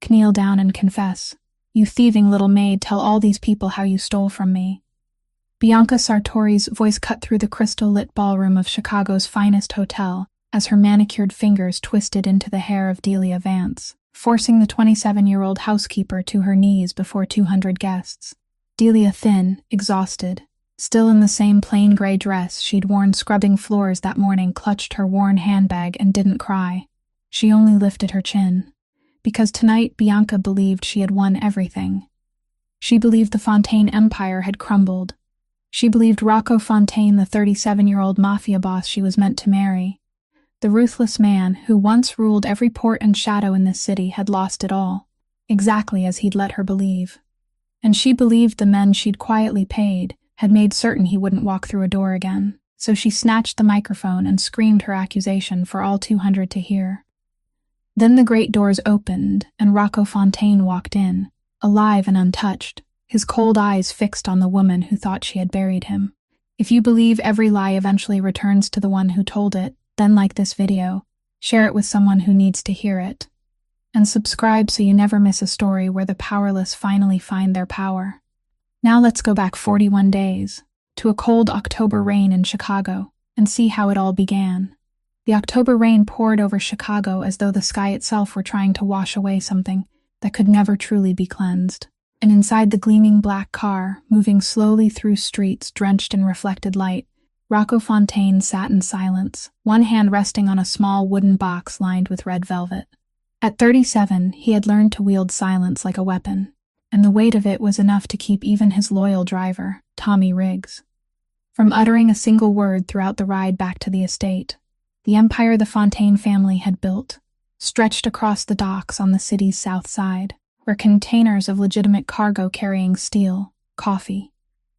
Kneel down and confess. You thieving little maid, tell all these people how you stole from me." Bianca Sartori's voice cut through the crystal-lit ballroom of Chicago's finest hotel as her manicured fingers twisted into the hair of Delia Vance, forcing the 27-year-old housekeeper to her knees before 200 guests. Delia, thin, exhausted, still in the same plain gray dress she'd worn scrubbing floors that morning, clutched her worn handbag and didn't cry. She only lifted her chin. Because tonight Bianca believed she had won everything. She believed the Fontaine empire had crumbled. She believed Rocco Fontaine, the 37-year-old mafia boss she was meant to marry. The ruthless man who once ruled every port and shadow in this city had lost it all, exactly as he'd let her believe. And she believed the men she'd quietly paid had made certain he wouldn't walk through a door again, so she snatched the microphone and screamed her accusation for all 200 to hear. Then the great doors opened, and Rocco Fontaine walked in, alive and untouched, his cold eyes fixed on the woman who thought she had buried him. If you believe every lie eventually returns to the one who told it, then like this video, share it with someone who needs to hear it. And subscribe so you never miss a story where the powerless finally find their power. Now let's go back 41 days, to a cold October rain in Chicago, and see how it all began. The October rain poured over Chicago as though the sky itself were trying to wash away something that could never truly be cleansed. And inside the gleaming black car, moving slowly through streets drenched in reflected light, Rocco Fontaine sat in silence, one hand resting on a small wooden box lined with red velvet. At 37, he had learned to wield silence like a weapon, and the weight of it was enough to keep even his loyal driver, Tommy Riggs, from uttering a single word throughout the ride back to the estate. The empire the Fontaine family had built stretched across the docks on the city's south side, where containers of legitimate cargo carrying steel, coffee,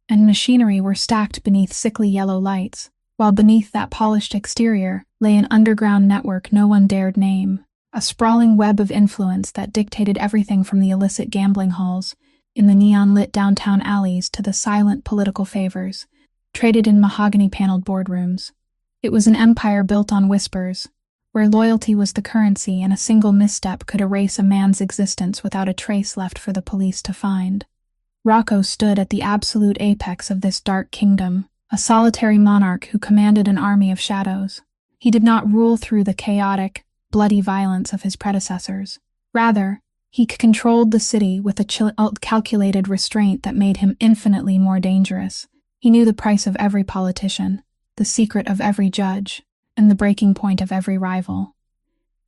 and machinery were stacked beneath sickly yellow lights, while beneath that polished exterior lay an underground network no one dared name, a sprawling web of influence that dictated everything from the illicit gambling halls in the neon-lit downtown alleys to the silent political favors traded in mahogany-paneled boardrooms. It was an empire built on whispers, where loyalty was the currency and a single misstep could erase a man's existence without a trace left for the police to find. Rocco stood at the absolute apex of this dark kingdom, a solitary monarch who commanded an army of shadows. He did not rule through the chaotic, bloody violence of his predecessors. Rather, he controlled the city with a calculated restraint that made him infinitely more dangerous. He knew the price of every politician, the secret of every judge, and the breaking point of every rival.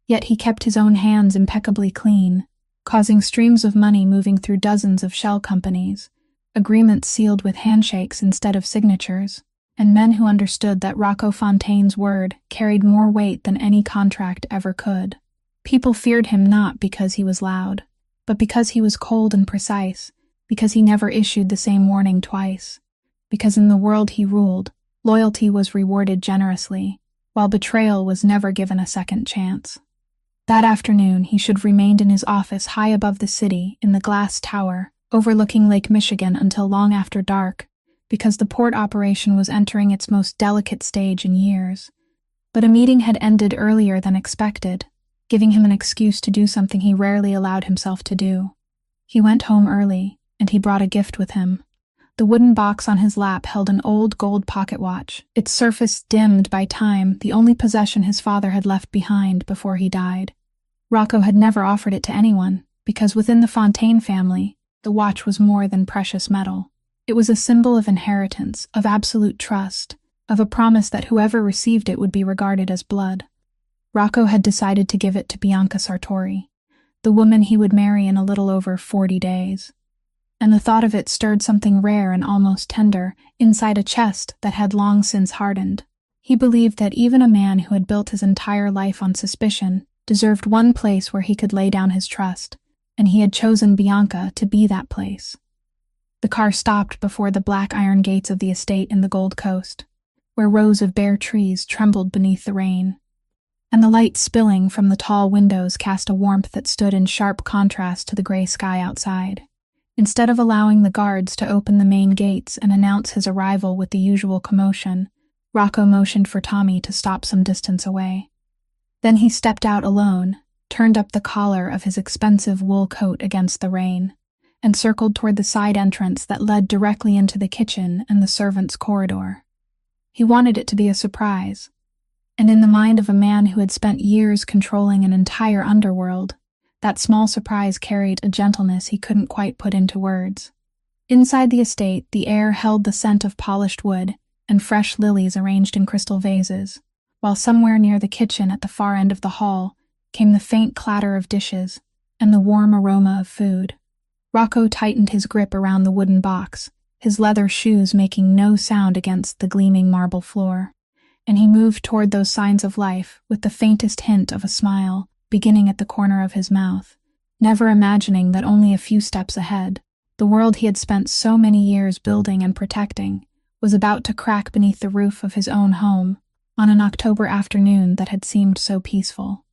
Yet he kept his own hands impeccably clean, causing streams of money moving through dozens of shell companies, agreements sealed with handshakes instead of signatures, and men who understood that Rocco Fontaine's word carried more weight than any contract ever could. People feared him not because he was loud, but because he was cold and precise, because he never issued the same warning twice, because in the world he ruled, loyalty was rewarded generously, while betrayal was never given a second chance. That afternoon, he should have remained in his office high above the city, in the glass tower, overlooking Lake Michigan until long after dark, because the port operation was entering its most delicate stage in years. But a meeting had ended earlier than expected, giving him an excuse to do something he rarely allowed himself to do. He went home early, and he brought a gift with him. The wooden box on his lap held an old gold pocket watch, its surface dimmed by time, the only possession his father had left behind before he died. Rocco had never offered it to anyone, because within the Fontaine family, the watch was more than precious metal. It was a symbol of inheritance, of absolute trust, of a promise that whoever received it would be regarded as blood. Rocco had decided to give it to Bianca Sartori, the woman he would marry in a little over 40 days. And the thought of it stirred something rare and almost tender inside a chest that had long since hardened. He believed that even a man who had built his entire life on suspicion deserved one place where he could lay down his trust, and he had chosen Bianca to be that place. The car stopped before the black iron gates of the estate in the Gold Coast, where rows of bare trees trembled beneath the rain, and the light spilling from the tall windows cast a warmth that stood in sharp contrast to the gray sky outside. Instead of allowing the guards to open the main gates and announce his arrival with the usual commotion, Rocco motioned for Tommy to stop some distance away. Then he stepped out alone, turned up the collar of his expensive wool coat against the rain, and circled toward the side entrance that led directly into the kitchen and the servants' corridor. He wanted it to be a surprise, and in the mind of a man who had spent years controlling an entire underworld, that small surprise carried a gentleness he couldn't quite put into words. Inside the estate, the air held the scent of polished wood and fresh lilies arranged in crystal vases, while somewhere near the kitchen at the far end of the hall came the faint clatter of dishes and the warm aroma of food. Rocco tightened his grip around the wooden box, his leather shoes making no sound against the gleaming marble floor, and he moved toward those signs of life with the faintest hint of a smile beginning at the corner of his mouth, never imagining that only a few steps ahead, the world he had spent so many years building and protecting was about to crack beneath the roof of his own home on an October afternoon that had seemed so peaceful.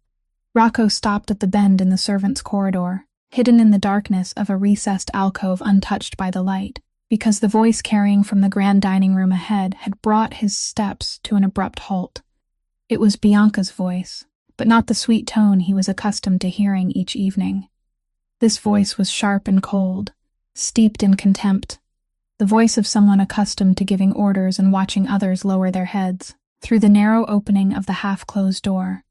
Rocco stopped at the bend in the servants' corridor, hidden in the darkness of a recessed alcove untouched by the light, because the voice carrying from the grand dining room ahead had brought his steps to an abrupt halt. It was Bianca's voice, but not the sweet tone he was accustomed to hearing each evening. This voice was sharp and cold, steeped in contempt, the voice of someone accustomed to giving orders and watching others lower their heads. Through the narrow opening of the half-closed door,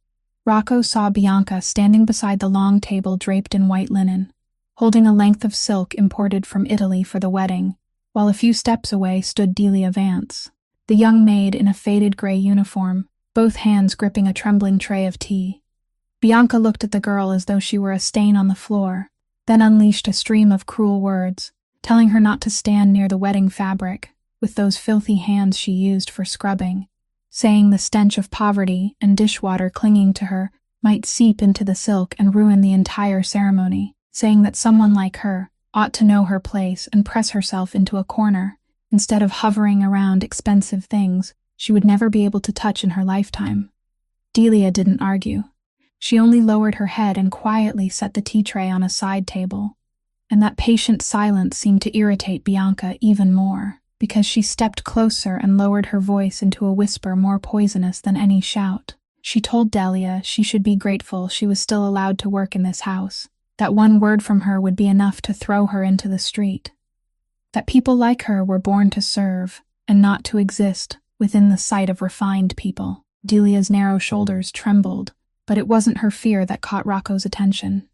Rocco saw Bianca standing beside the long table draped in white linen, holding a length of silk imported from Italy for the wedding, while a few steps away stood Delia Vance, the young maid in a faded gray uniform, both hands gripping a trembling tray of tea. Bianca looked at the girl as though she were a stain on the floor, then unleashed a stream of cruel words, telling her not to stand near the wedding fabric with those filthy hands she used for scrubbing, saying the stench of poverty and dishwater clinging to her might seep into the silk and ruin the entire ceremony, saying that someone like her ought to know her place and press herself into a corner, instead of hovering around expensive things she would never be able to touch in her lifetime. Delia didn't argue. She only lowered her head and quietly set the tea tray on a side table, and that patient silence seemed to irritate Bianca even more, because she stepped closer and lowered her voice into a whisper more poisonous than any shout. She told Delia she should be grateful she was still allowed to work in this house, that one word from her would be enough to throw her into the street, that people like her were born to serve and not to exist within the sight of refined people. Delia's narrow shoulders trembled, but it wasn't her fear that caught Rocco's attention.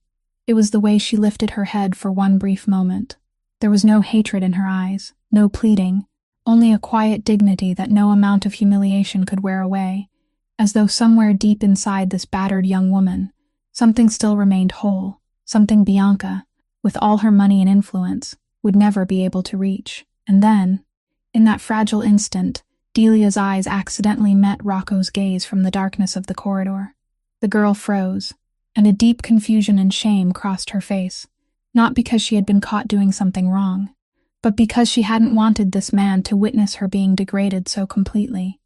It was the way she lifted her head for one brief moment. There was no hatred in her eyes, no pleading, only a quiet dignity that no amount of humiliation could wear away, as though somewhere deep inside this battered young woman, something still remained whole, something Bianca, with all her money and influence, would never be able to reach. And then, in that fragile instant, Delia's eyes accidentally met Rocco's gaze from the darkness of the corridor. The girl froze, and a deep confusion and shame crossed her face, not because she had been caught doing something wrong, but because she hadn't wanted this man to witness her being degraded so completely.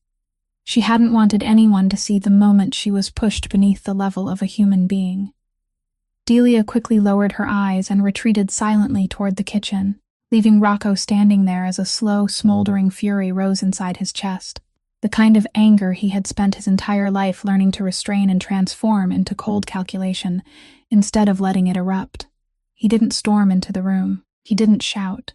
She hadn't wanted anyone to see the moment she was pushed beneath the level of a human being. Delia quickly lowered her eyes and retreated silently toward the kitchen, leaving Rocco standing there as a slow, smoldering fury rose inside his chest, the kind of anger he had spent his entire life learning to restrain and transform into cold calculation instead of letting it erupt. He didn't storm into the room. He didn't shout.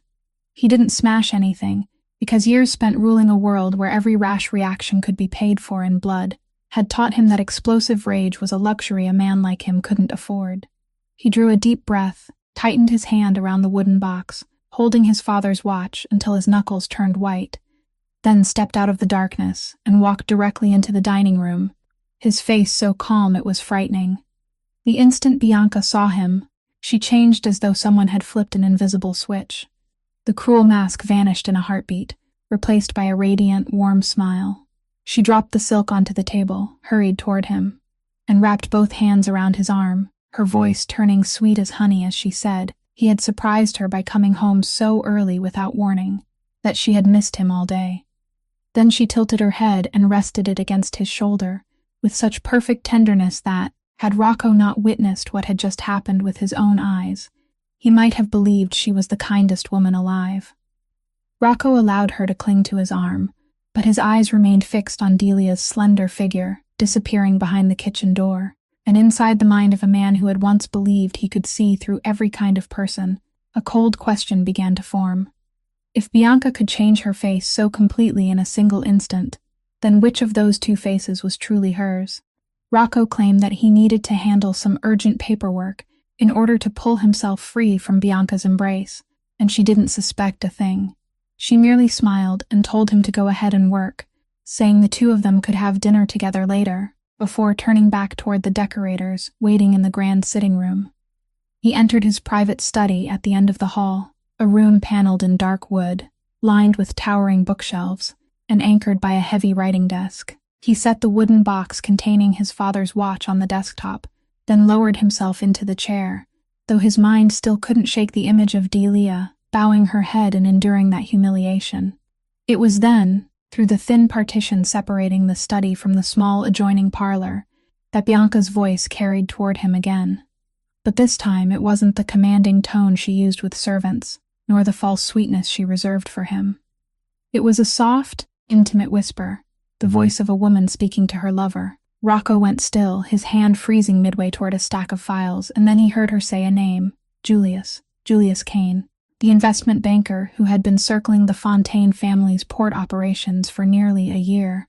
He didn't smash anything, because years spent ruling a world where every rash reaction could be paid for in blood had taught him that explosive rage was a luxury a man like him couldn't afford. He drew a deep breath, tightened his hand around the wooden box, holding his father's watch until his knuckles turned white, then stepped out of the darkness and walked directly into the dining room, his face so calm it was frightening. The instant Bianca saw him, she changed as though someone had flipped an invisible switch. The cruel mask vanished in a heartbeat, replaced by a radiant, warm smile. She dropped the silk onto the table, hurried toward him, and wrapped both hands around his arm, her voice turning sweet as honey as she said he had surprised her by coming home so early without warning, that she had missed him all day. Then she tilted her head and rested it against his shoulder, with such perfect tenderness that, had Rocco not witnessed what had just happened with his own eyes, he might have believed she was the kindest woman alive. Rocco allowed her to cling to his arm, but his eyes remained fixed on Delia's slender figure, disappearing behind the kitchen door, and inside the mind of a man who had once believed he could see through every kind of person, a cold question began to form. If Bianca could change her face so completely in a single instant, then which of those two faces was truly hers? Rocco claimed that he needed to handle some urgent paperwork in order to pull himself free from Bianca's embrace, and she didn't suspect a thing. She merely smiled and told him to go ahead and work, saying the two of them could have dinner together later, before turning back toward the decorators waiting in the grand sitting room. He entered his private study at the end of the hall, a room paneled in dark wood, lined with towering bookshelves, and anchored by a heavy writing desk. He set the wooden box containing his father's watch on the desktop, then lowered himself into the chair, though his mind still couldn't shake the image of Delia bowing her head and enduring that humiliation. It was then, through the thin partition separating the study from the small adjoining parlor, that Bianca's voice carried toward him again. But this time it wasn't the commanding tone she used with servants, nor the false sweetness she reserved for him. It was a soft, intimate whisper, the voice of a woman speaking to her lover. Rocco went still, his hand freezing midway toward a stack of files, and then he heard her say a name, Julius Kane, the investment banker who had been circling the Fontaine family's port operations for nearly a year,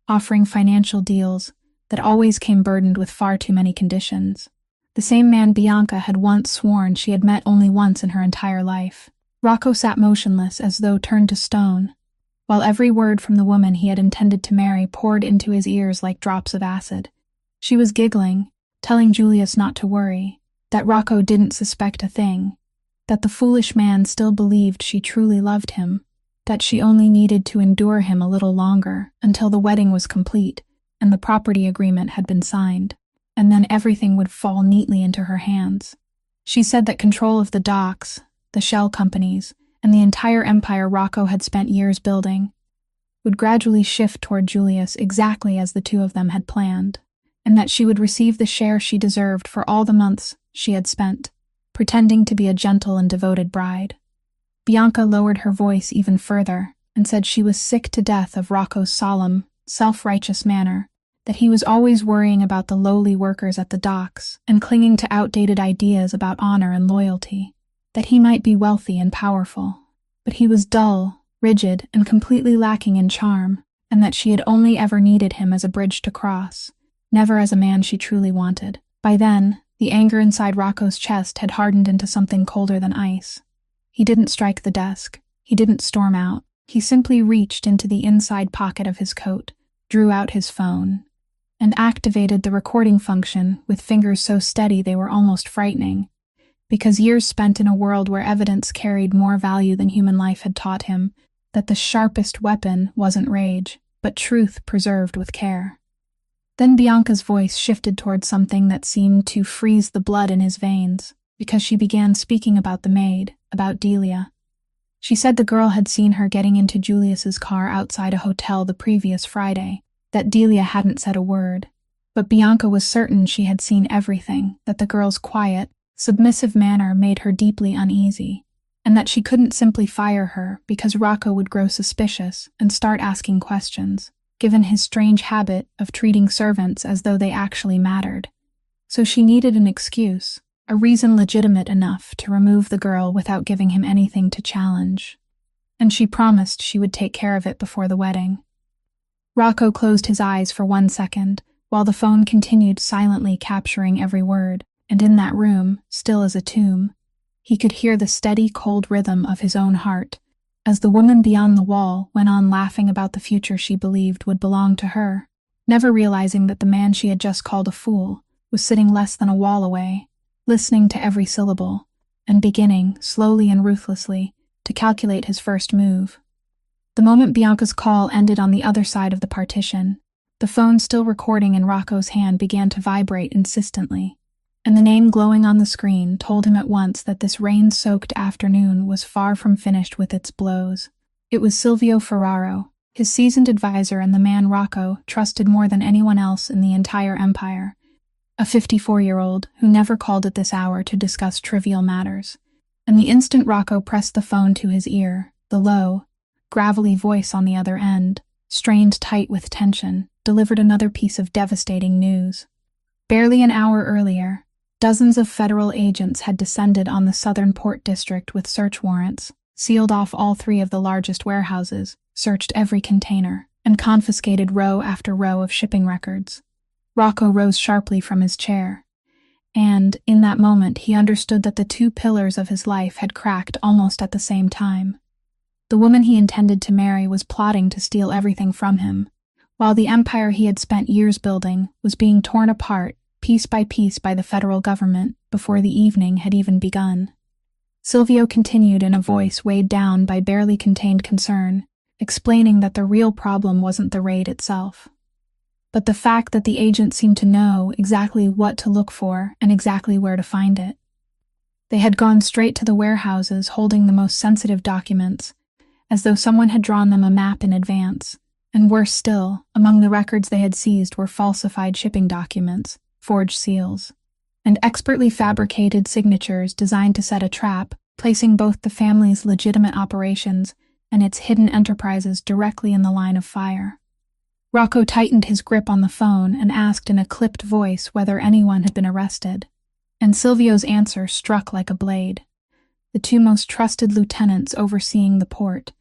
offering financial deals that always came burdened with far too many conditions. The same man Bianca had once sworn she had met only once in her entire life. Rocco sat motionless as though turned to stone, while every word from the woman he had intended to marry poured into his ears like drops of acid. She was giggling, telling Julius not to worry, that Rocco didn't suspect a thing, that the foolish man still believed she truly loved him, that she only needed to endure him a little longer until the wedding was complete and the property agreement had been signed, and then everything would fall neatly into her hands. She said that control of the docks, the shell companies, and the entire empire Rocco had spent years building would gradually shift toward Julius exactly as the two of them had planned, and that she would receive the share she deserved for all the months she had spent, pretending to be a gentle and devoted bride. Bianca lowered her voice even further and said she was sick to death of Rocco's solemn, self-righteous manner, that he was always worrying about the lowly workers at the docks and clinging to outdated ideas about honor and loyalty, that he might be wealthy and powerful, but he was dull, rigid, and completely lacking in charm, and that she had only ever needed him as a bridge to cross, never as a man she truly wanted. By then, the anger inside Rocco's chest had hardened into something colder than ice. He didn't strike the desk. He didn't storm out. He simply reached into the inside pocket of his coat, drew out his phone, and activated the recording function with fingers so steady they were almost frightening, because years spent in a world where evidence carried more value than human life had taught him that the sharpest weapon wasn't rage, but truth preserved with care. Then Bianca's voice shifted toward something that seemed to freeze the blood in his veins, because she began speaking about the maid, about Delia. She said the girl had seen her getting into Julius's car outside a hotel the previous Friday, that Delia hadn't said a word, but Bianca was certain she had seen everything, that the girl's quiet, submissive manner made her deeply uneasy, and that she couldn't simply fire her because Rocco would grow suspicious and start asking questions, given his strange habit of treating servants as though they actually mattered. So she needed an excuse, a reason legitimate enough to remove the girl without giving him anything to challenge. And she promised she would take care of it before the wedding. Rocco closed his eyes for 1 second, while the phone continued silently capturing every word, and in that room, still as a tomb, he could hear the steady, cold rhythm of his own heart, as the woman beyond the wall went on laughing about the future she believed would belong to her, never realizing that the man she had just called a fool was sitting less than a wall away, listening to every syllable, and beginning, slowly and ruthlessly, to calculate his first move. The moment Bianca's call ended on the other side of the partition, the phone still recording in Rocco's hand began to vibrate insistently, and the name glowing on the screen told him at once that this rain-soaked afternoon was far from finished with its blows. It was Silvio Ferraro, his seasoned advisor and the man Rocco trusted more than anyone else in the entire empire, a 54-year-old who never called at this hour to discuss trivial matters. And the instant Rocco pressed the phone to his ear, the low, gravelly voice on the other end, strained tight with tension, delivered another piece of devastating news. Barely an hour earlier, dozens of federal agents had descended on the southern port district with search warrants, sealed off all 3 of the largest warehouses, searched every container, and confiscated row after row of shipping records. Rocco rose sharply from his chair, and, in that moment, he understood that the 2 pillars of his life had cracked almost at the same time. The woman he intended to marry was plotting to steal everything from him, while the empire he had spent years building was being torn apart, piece by piece, by the federal government before the evening had even begun. Silvio continued in a voice weighed down by barely contained concern, explaining that the real problem wasn't the raid itself, but the fact that the agents seemed to know exactly what to look for and exactly where to find it. They had gone straight to the warehouses holding the most sensitive documents, as though someone had drawn them a map in advance. And worse still, among the records they had seized were falsified shipping documents, forged seals, and expertly fabricated signatures designed to set a trap, placing both the family's legitimate operations and its hidden enterprises directly in the line of fire. Rocco tightened his grip on the phone and asked in a clipped voice whether anyone had been arrested, and Silvio's answer struck like a blade. The 2 most trusted lieutenants overseeing the port,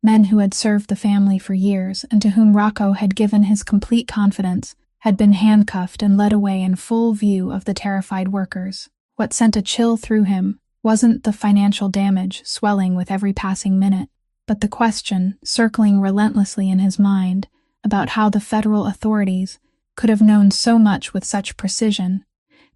men who had served the family for years and to whom Rocco had given his complete confidence, had been handcuffed and led away in full view of the terrified workers. What sent a chill through him wasn't the financial damage swelling with every passing minute, but the question circling relentlessly in his mind about how the federal authorities could have known so much with such precision,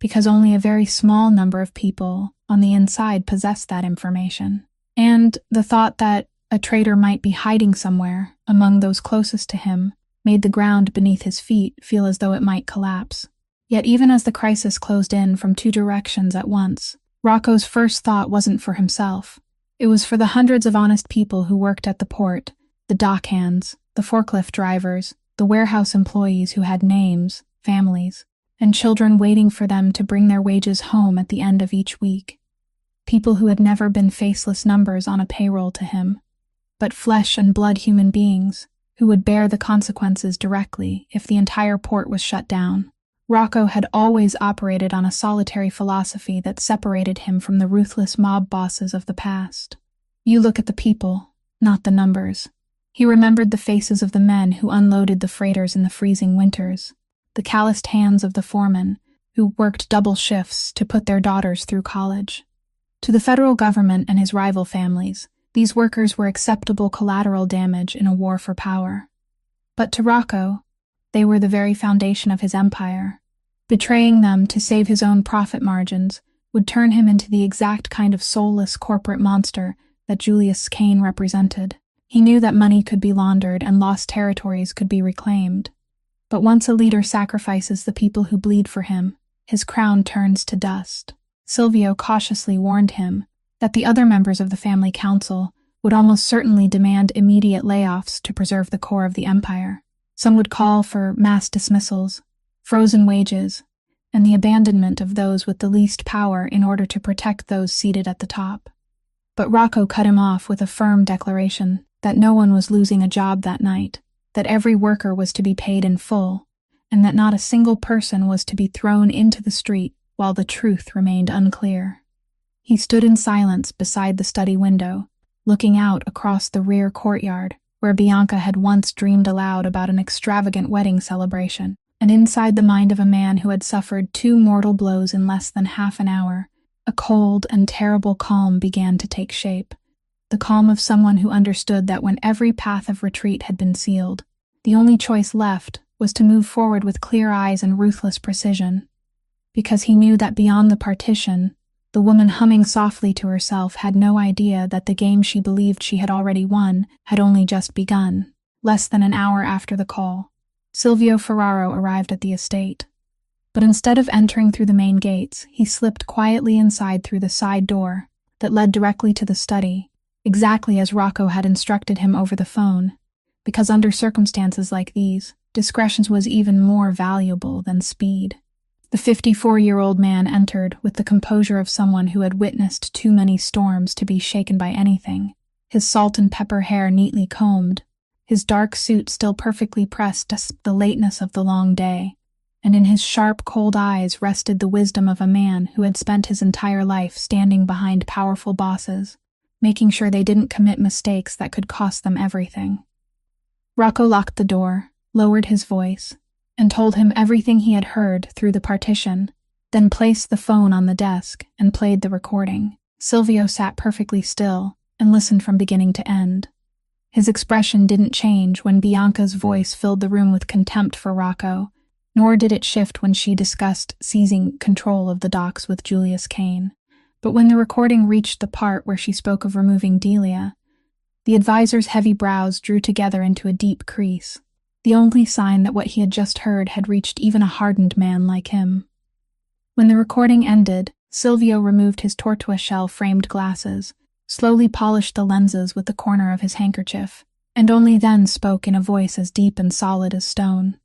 because only a very small number of people on the inside possessed that information. And the thought that a traitor might be hiding somewhere among those closest to him made the ground beneath his feet feel as though it might collapse. Yet even as the crisis closed in from 2 directions at once, Rocco's first thought wasn't for himself. It was for the hundreds of honest people who worked at the port, the dock hands, the forklift drivers, the warehouse employees who had names, families, and children waiting for them to bring their wages home at the end of each week. People who had never been faceless numbers on a payroll to him, but flesh and blood human beings who would bear the consequences directly if the entire port was shut down. Rocco had always operated on a solitary philosophy that separated him from the ruthless mob bosses of the past. You look at the people, not the numbers. He remembered the faces of the men who unloaded the freighters in the freezing winters, the calloused hands of the foremen who worked double shifts to put their daughters through college. To the federal government and his rival families, these workers were acceptable collateral damage in a war for power. But to Rocco, they were the very foundation of his empire. Betraying them to save his own profit margins would turn him into the exact kind of soulless corporate monster that Julius Cain represented. He knew that money could be laundered and lost territories could be reclaimed. But once a leader sacrifices the people who bleed for him, his crown turns to dust. Silvio cautiously warned him that the other members of the family council would almost certainly demand immediate layoffs to preserve the core of the empire. Some would call for mass dismissals, frozen wages, and the abandonment of those with the least power in order to protect those seated at the top. But Rocco cut him off with a firm declaration that no one was losing a job that night, that every worker was to be paid in full, and that not a single person was to be thrown into the street while the truth remained unclear. He stood in silence beside the study window, looking out across the rear courtyard, where Bianca had once dreamed aloud about an extravagant wedding celebration, and inside the mind of a man who had suffered 2 mortal blows in less than half an hour, a cold and terrible calm began to take shape. The calm of someone who understood that when every path of retreat had been sealed, the only choice left was to move forward with clear eyes and ruthless precision, because he knew that beyond the partition, the woman humming softly to herself had no idea that the game she believed she had already won had only just begun. Less than an hour after the call, Silvio Ferraro arrived at the estate. But instead of entering through the main gates, he slipped quietly inside through the side door that led directly to the study, exactly as Rocco had instructed him over the phone, because under circumstances like these, discretion was even more valuable than speed. The 54-year-old man entered with the composure of someone who had witnessed too many storms to be shaken by anything, his salt and pepper hair neatly combed, his dark suit still perfectly pressed despite the lateness of the long day, and in his sharp, cold eyes rested the wisdom of a man who had spent his entire life standing behind powerful bosses, making sure they didn't commit mistakes that could cost them everything. Rocco locked the door, lowered his voice, and told him everything he had heard through the partition, then placed the phone on the desk and played the recording. Silvio sat perfectly still and listened from beginning to end. His expression didn't change when Bianca's voice filled the room with contempt for Rocco, nor did it shift when she discussed seizing control of the docks with Julius Kane. But when the recording reached the part where she spoke of removing Delia, the advisor's heavy brows drew together into a deep crease, the only sign that what he had just heard had reached even a hardened man like him. When the recording ended, Silvio removed his tortoiseshell-framed glasses, slowly polished the lenses with the corner of his handkerchief, and only then spoke in a voice as deep and solid as stone.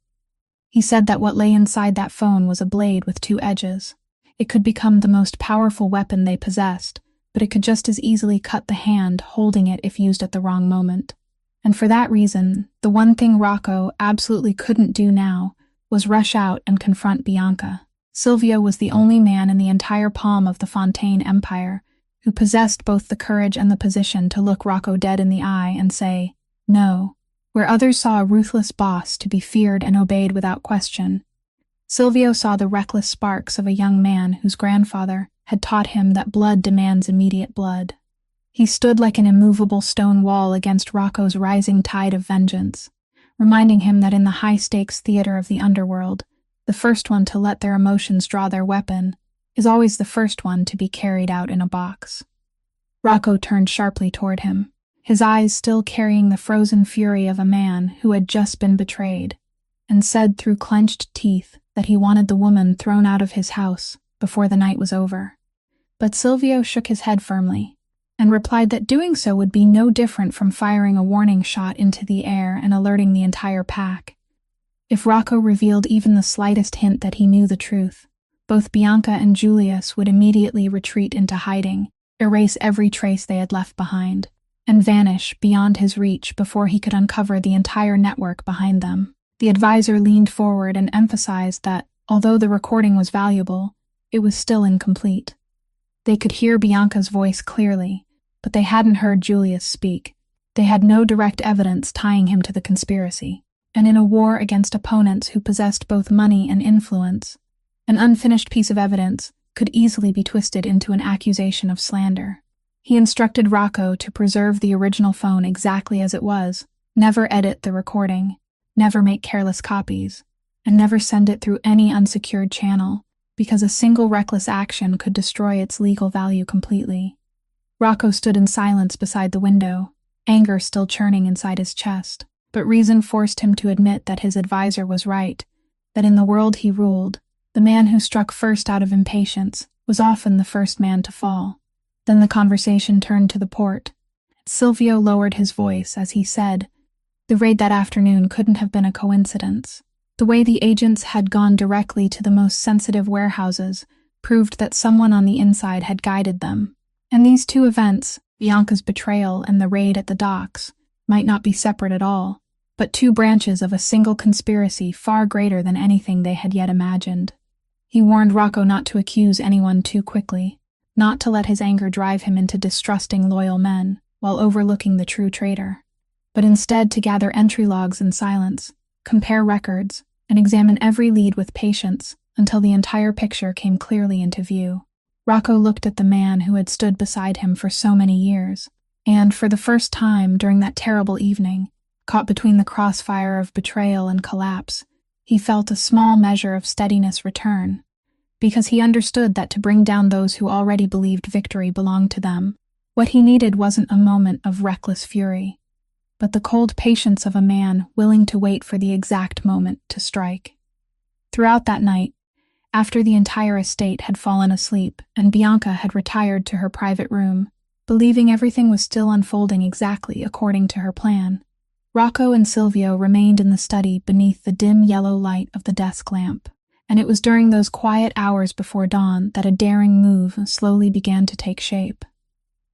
He said that what lay inside that phone was a blade with two edges. It could become the most powerful weapon they possessed, but it could just as easily cut the hand holding it if used at the wrong moment. And for that reason, the one thing Rocco absolutely couldn't do now was rush out and confront Bianca. Silvio was the only man in the entire palm of the Fontaine Empire who possessed both the courage and the position to look Rocco dead in the eye and say, "No," where others saw a ruthless boss to be feared and obeyed without question. Silvio saw the reckless sparks of a young man whose grandfather had taught him that blood demands immediate blood. He stood like an immovable stone wall against Rocco's rising tide of vengeance, reminding him that in the high-stakes theater of the underworld, the first one to let their emotions draw their weapon is always the first one to be carried out in a box. Rocco turned sharply toward him, his eyes still carrying the frozen fury of a man who had just been betrayed, and said through clenched teeth that he wanted the woman thrown out of his house before the night was over. But Silvio shook his head firmly, and replied that doing so would be no different from firing a warning shot into the air and alerting the entire pack. If Rocco revealed even the slightest hint that he knew the truth, both Bianca and Julius would immediately retreat into hiding, erase every trace they had left behind, and vanish beyond his reach before he could uncover the entire network behind them. The advisor leaned forward and emphasized that, although the recording was valuable, it was still incomplete. They could hear Bianca's voice clearly, but they hadn't heard Julius speak. They had no direct evidence tying him to the conspiracy. And in a war against opponents who possessed both money and influence, an unfinished piece of evidence could easily be twisted into an accusation of slander. He instructed Rocco to preserve the original phone exactly as it was, never edit the recording, never make careless copies, and never send it through any unsecured channel, because a single reckless action could destroy its legal value completely. Rocco stood in silence beside the window, anger still churning inside his chest, but reason forced him to admit that his advisor was right, that in the world he ruled, the man who struck first out of impatience was often the first man to fall. Then the conversation turned to the port. Silvio lowered his voice as he said, "The raid that afternoon couldn't have been a coincidence. The way the agents had gone directly to the most sensitive warehouses proved that someone on the inside had guided them. And these two events, Bianca's betrayal and the raid at the docks, might not be separate at all, but two branches of a single conspiracy far greater than anything they had yet imagined." He warned Rocco not to accuse anyone too quickly, not to let his anger drive him into distrusting loyal men while overlooking the true traitor, but instead to gather entry logs in silence, compare records, and examine every lead with patience until the entire picture came clearly into view. Rocco looked at the man who had stood beside him for so many years, and for the first time during that terrible evening, caught between the crossfire of betrayal and collapse, he felt a small measure of steadiness return, because he understood that to bring down those who already believed victory belonged to them, what he needed wasn't a moment of reckless fury, but the cold patience of a man willing to wait for the exact moment to strike. Throughout that night, after the entire estate had fallen asleep and Bianca had retired to her private room, believing everything was still unfolding exactly according to her plan, Rocco and Silvio remained in the study beneath the dim yellow light of the desk lamp, and it was during those quiet hours before dawn that a daring move slowly began to take shape.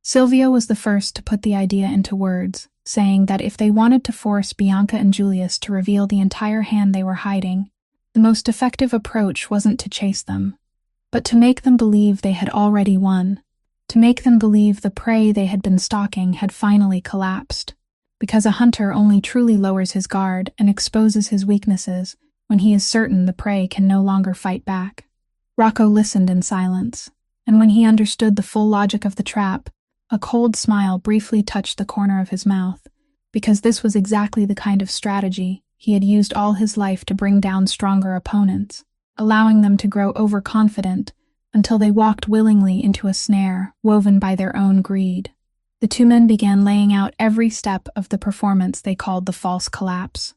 Silvio was the first to put the idea into words, saying that if they wanted to force Bianca and Julius to reveal the entire hand they were hiding, The most effective approach wasn't to chase them, but to make them believe they had already won, to make them believe the prey they had been stalking had finally collapsed, because a hunter only truly lowers his guard and exposes his weaknesses when he is certain the prey can no longer fight back. Rocco listened in silence, and when he understood the full logic of the trap, a cold smile briefly touched the corner of his mouth, because this was exactly the kind of strategy he had used all his life to bring down stronger opponents, allowing them to grow overconfident until they walked willingly into a snare woven by their own greed. The two men began laying out every step of the performance they called the false collapse,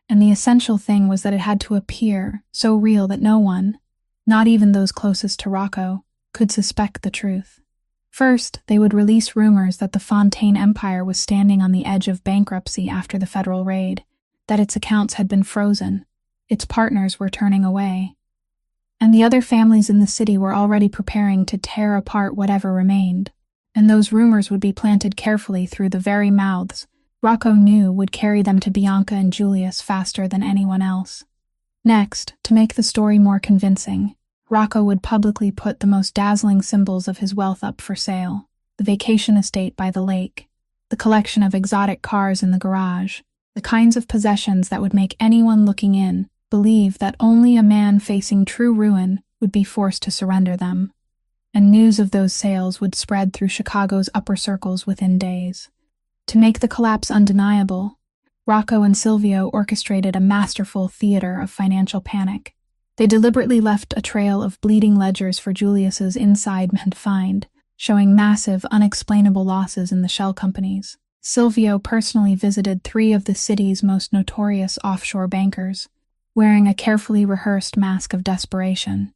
and the essential thing was that it had to appear so real that no one, not even those closest to Rocco, could suspect the truth. First, they would release rumors that the Fontaine Empire was standing on the edge of bankruptcy after the federal raid, that its accounts had been frozen, its partners were turning away, and the other families in the city were already preparing to tear apart whatever remained, and those rumors would be planted carefully through the very mouths Rocco knew would carry them to Bianca and Julius faster than anyone else. Next, to make the story more convincing, Rocco would publicly put the most dazzling symbols of his wealth up for sale: the vacation estate by the lake, the collection of exotic cars in the garage, the kinds of possessions that would make anyone looking in believe that only a man facing true ruin would be forced to surrender them. And news of those sales would spread through Chicago's upper circles within days. To make the collapse undeniable, Rocco and Silvio orchestrated a masterful theater of financial panic. They deliberately left a trail of bleeding ledgers for Julius's inside men to find, showing massive, unexplainable losses in the shell companies. Silvio personally visited 3 of the city's most notorious offshore bankers, wearing a carefully rehearsed mask of desperation,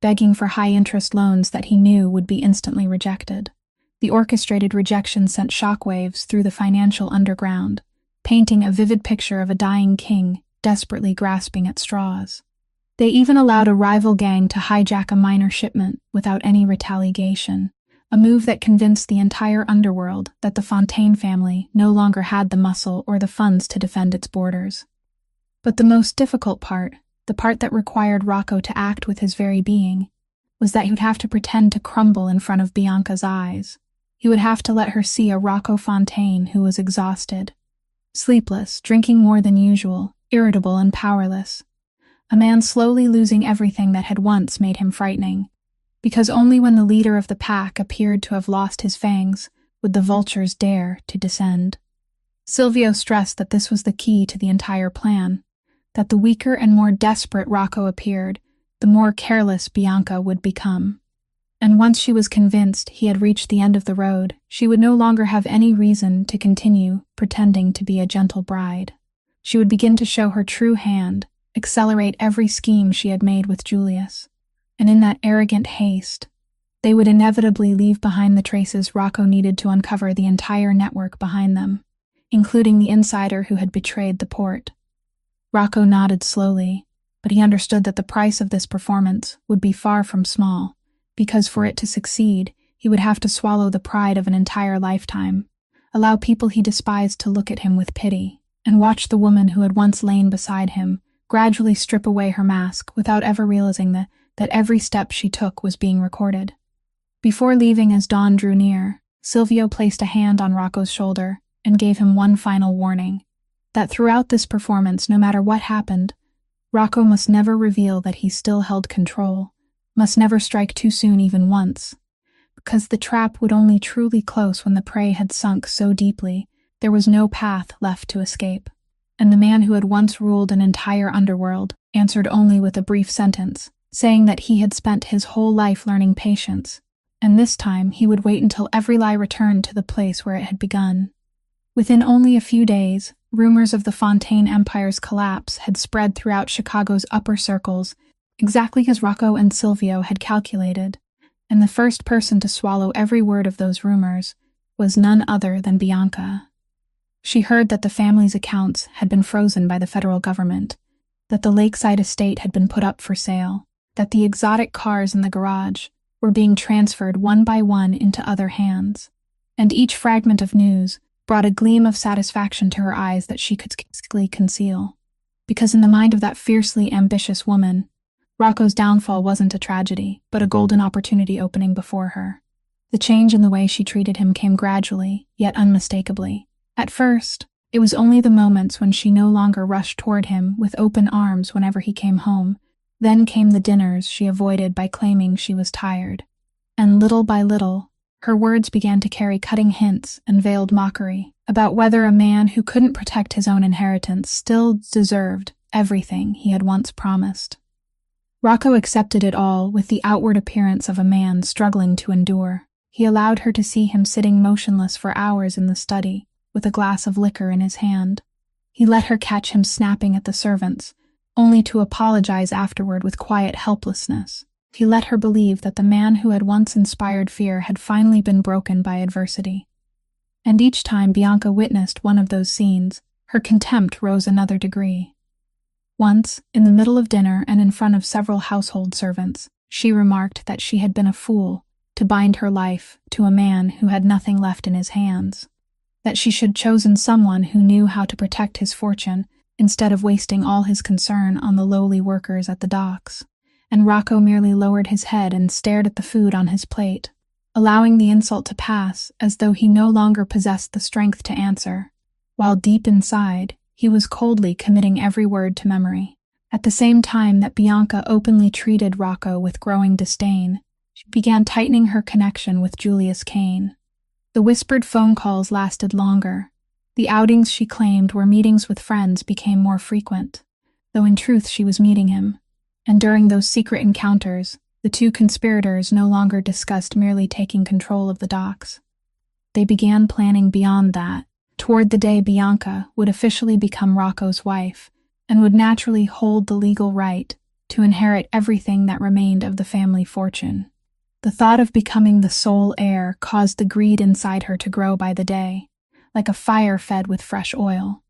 begging for high-interest loans that he knew would be instantly rejected. The orchestrated rejection sent shockwaves through the financial underground, painting a vivid picture of a dying king desperately grasping at straws. They even allowed a rival gang to hijack a minor shipment without any retaliation, a move that convinced the entire underworld that the Fontaine family no longer had the muscle or the funds to defend its borders. But the most difficult part, the part that required Rocco to act with his very being, was that he would have to pretend to crumble in front of Bianca's eyes. He would have to let her see a Rocco Fontaine who was exhausted, sleepless, drinking more than usual, irritable and powerless. A man slowly losing everything that had once made him frightening, because only when the leader of the pack appeared to have lost his fangs would the vultures dare to descend. Silvio stressed that this was the key to the entire plan, that the weaker and more desperate Rocco appeared, the more careless Bianca would become. And once she was convinced he had reached the end of the road, she would no longer have any reason to continue pretending to be a gentle bride. She would begin to show her true hand, accelerate every scheme she had made with Julius. And in that arrogant haste, they would inevitably leave behind the traces Rocco needed to uncover the entire network behind them, including the insider who had betrayed the port. Rocco nodded slowly, but he understood that the price of this performance would be far from small, because for it to succeed, he would have to swallow the pride of an entire lifetime, allow people he despised to look at him with pity, and watch the woman who had once lain beside him gradually strip away her mask without ever realizing that every step she took was being recorded. Before leaving as dawn drew near, Silvio placed a hand on Rocco's shoulder and gave him one final warning, that throughout this performance, no matter what happened, Rocco must never reveal that he still held control, must never strike too soon even once, because the trap would only truly close when the prey had sunk so deeply there was no path left to escape. And the man who had once ruled an entire underworld answered only with a brief sentence, saying that he had spent his whole life learning patience, and this time he would wait until every lie returned to the place where it had begun. Within only a few days, rumors of the Fontaine Empire's collapse had spread throughout Chicago's upper circles, exactly as Rocco and Silvio had calculated, and the first person to swallow every word of those rumors was none other than Bianca. She heard that the family's accounts had been frozen by the federal government, that the lakeside estate had been put up for sale, that the exotic cars in the garage were being transferred one by one into other hands, and each fragment of news brought a gleam of satisfaction to her eyes that she could scarcely conceal. because in the mind of that fiercely ambitious woman, Rocco's downfall wasn't a tragedy, but a golden opportunity opening before her. The change in the way she treated him came gradually, yet unmistakably. At first, it was only the moments when she no longer rushed toward him with open arms whenever he came home. Then came the dinners she avoided by claiming she was tired. And little by little, her words began to carry cutting hints and veiled mockery about whether a man who couldn't protect his own inheritance still deserved everything he had once promised. Rocco accepted it all with the outward appearance of a man struggling to endure. He allowed her to see him sitting motionless for hours in the study, with a glass of liquor in his hand. He let her catch him snapping at the servants, only to apologize afterward with quiet helplessness. He let her believe that the man who had once inspired fear had finally been broken by adversity. And each time Bianca witnessed one of those scenes, her contempt rose another degree. Once, in the middle of dinner and in front of several household servants, she remarked that she had been a fool to bind her life to a man who had nothing left in his hands, that she should have chosen someone who knew how to protect his fortune instead of wasting all his concern on the lowly workers at the docks. And Rocco merely lowered his head and stared at the food on his plate, allowing the insult to pass as though he no longer possessed the strength to answer, while deep inside, he was coldly committing every word to memory. At the same time that Bianca openly treated Rocco with growing disdain, she began tightening her connection with Julius Kane. The whispered phone calls lasted longer. The outings she claimed were meetings with friends became more frequent, though in truth she was meeting him. And during those secret encounters, the two conspirators no longer discussed merely taking control of the docks. They began planning beyond that, toward the day Bianca would officially become Rocco's wife and would naturally hold the legal right to inherit everything that remained of the family fortune. The thought of becoming the sole heir caused the greed inside her to grow by the day, like a fire fed with fresh oil.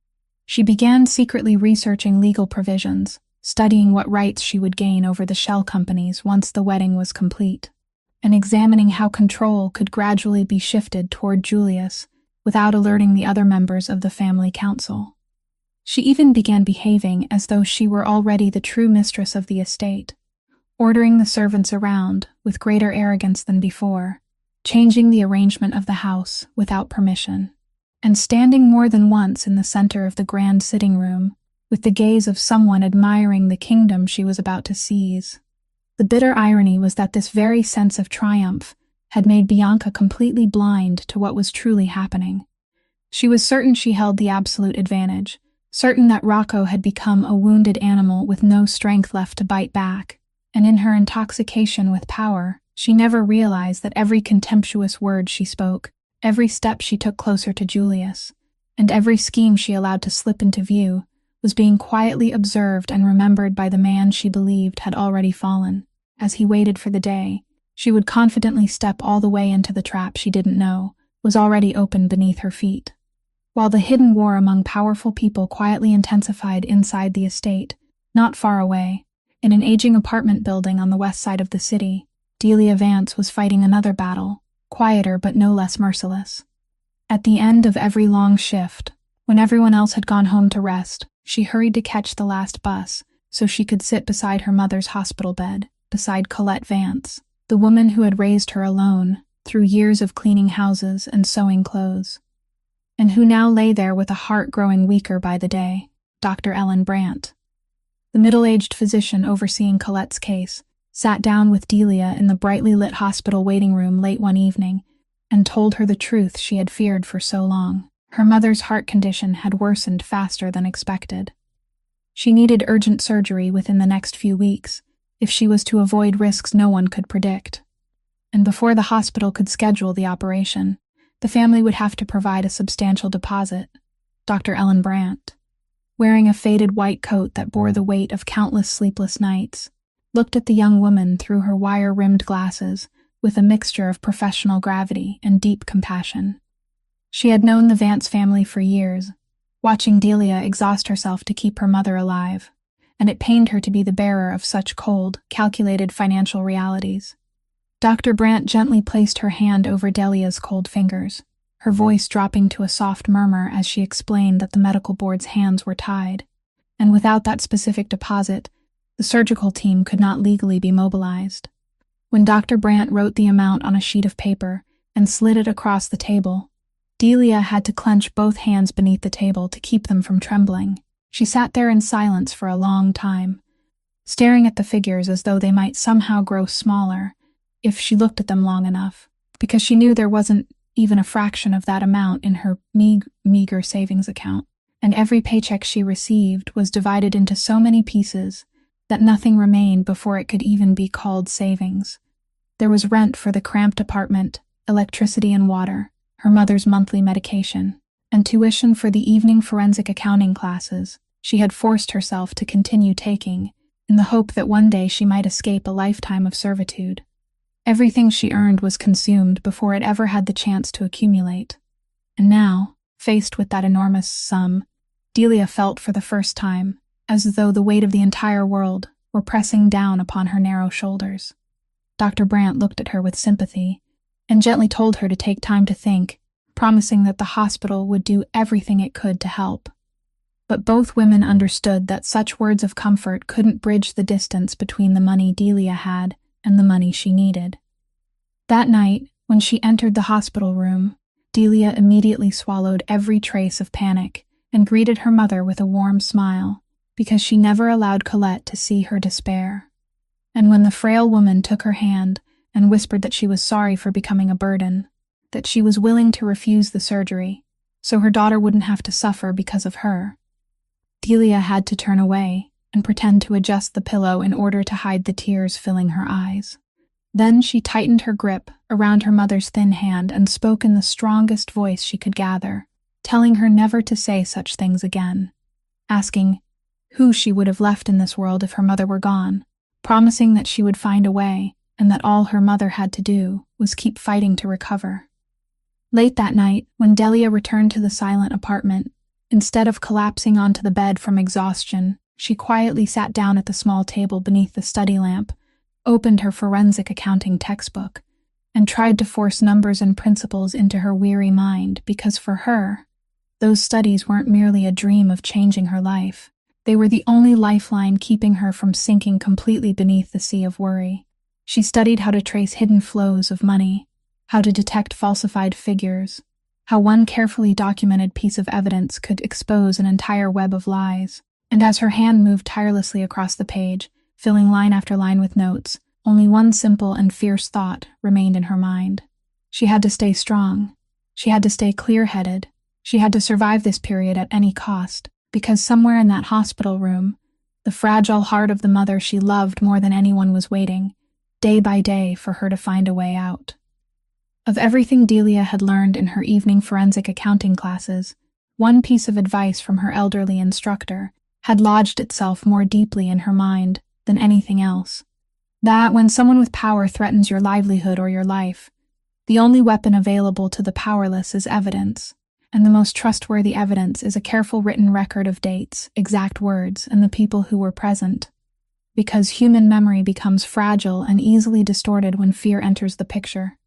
She began secretly researching legal provisions, studying what rights she would gain over the shell companies once the wedding was complete, and examining how control could gradually be shifted toward Julius without alerting the other members of the family council. She even began behaving as though she were already the true mistress of the estate, ordering the servants around with greater arrogance than before, changing the arrangement of the house without permission, and standing more than once in the center of the grand sitting room with the gaze of someone admiring the kingdom she was about to seize. The bitter irony was that this very sense of triumph had made Bianca completely blind to what was truly happening. She was certain she held the absolute advantage, certain that Rocco had become a wounded animal with no strength left to bite back, and in her intoxication with power, she never realized that every contemptuous word she spoke, every step she took closer to Julius, and every scheme she allowed to slip into view, was being quietly observed and remembered by the man she believed had already fallen. As he waited for the day, she would confidently step all the way into the trap she didn't know was already open beneath her feet. While the hidden war among powerful people quietly intensified inside the estate, not far away, in an aging apartment building on the west side of the city, Delia Vance was fighting another battle, quieter but no less merciless. At the end of every long shift, when everyone else had gone home to rest, she hurried to catch the last bus so she could sit beside her mother's hospital bed, beside Colette Vance, the woman who had raised her alone through years of cleaning houses and sewing clothes, and who now lay there with a heart growing weaker by the day, Dr. Ellen Brandt. The middle-aged physician overseeing Colette's case sat down with Delia in the brightly lit hospital waiting room late one evening and told her the truth she had feared for so long. Her mother's heart condition had worsened faster than expected. She needed urgent surgery within the next few weeks if she was to avoid risks no one could predict. And before the hospital could schedule the operation, the family would have to provide a substantial deposit. Dr. Ellen Brandt, wearing a faded white coat that bore the weight of countless sleepless nights, looked at the young woman through her wire-rimmed glasses with a mixture of professional gravity and deep compassion. She had known the Vance family for years, watching Delia exhaust herself to keep her mother alive, and it pained her to be the bearer of such cold, calculated financial realities. Dr. Brandt gently placed her hand over Delia's cold fingers, her voice dropping to a soft murmur as she explained that the medical board's hands were tied. and without that specific deposit, the surgical team could not legally be mobilized. When Dr. Brandt wrote the amount on a sheet of paper and slid it across the table, Delia had to clench both hands beneath the table to keep them from trembling. She sat there in silence for a long time, staring at the figures as though they might somehow grow smaller if she looked at them long enough, because she knew there wasn't even a fraction of that amount in her meager savings account, and every paycheck she received was divided into so many pieces that nothing remained before it could even be called savings. There was rent for the cramped apartment, electricity and water, her mother's monthly medication, and tuition for the evening forensic accounting classes she had forced herself to continue taking in the hope that one day she might escape a lifetime of servitude. Everything she earned was consumed before it ever had the chance to accumulate. And now, faced with that enormous sum, Delia felt for the first time as though the weight of the entire world were pressing down upon her narrow shoulders. Dr. Brandt looked at her with sympathy and gently told her to take time to think, promising that the hospital would do everything it could to help. But both women understood that such words of comfort couldn't bridge the distance between the money Delia had and the money she needed. That night, when she entered the hospital room, Delia immediately swallowed every trace of panic and greeted her mother with a warm smile, because she never allowed Colette to see her despair. And when the frail woman took her hand and whispered that she was sorry for becoming a burden, that she was willing to refuse the surgery so her daughter wouldn't have to suffer because of her, Delia had to turn away and pretend to adjust the pillow in order to hide the tears filling her eyes. Then she tightened her grip around her mother's thin hand and spoke in the strongest voice she could gather, telling her never to say such things again, asking who she would have left in this world if her mother were gone, promising that she would find a way and that all her mother had to do was keep fighting to recover. Late that night, when Delia returned to the silent apartment, instead of collapsing onto the bed from exhaustion, she quietly sat down at the small table beneath the study lamp, opened her forensic accounting textbook, and tried to force numbers and principles into her weary mind because for her, those studies weren't merely a dream of changing her life. They were the only lifeline keeping her from sinking completely beneath the sea of worry. She studied how to trace hidden flows of money, how to detect falsified figures, how one carefully documented piece of evidence could expose an entire web of lies. And as her hand moved tirelessly across the page, filling line after line with notes, only one simple and fierce thought remained in her mind. She had to stay strong. She had to stay clear-headed. She had to survive this period at any cost, because somewhere in that hospital room, the fragile heart of the mother she loved more than anyone was waiting, day by day, for her to find a way out. Of everything Delia had learned in her evening forensic accounting classes, one piece of advice from her elderly instructor had lodged itself more deeply in her mind than anything else. That when someone with power threatens your livelihood or your life, the only weapon available to the powerless is evidence, and the most trustworthy evidence is a careful written record of dates, exact words, and the people who were present. Because human memory becomes fragile and easily distorted when fear enters the picture.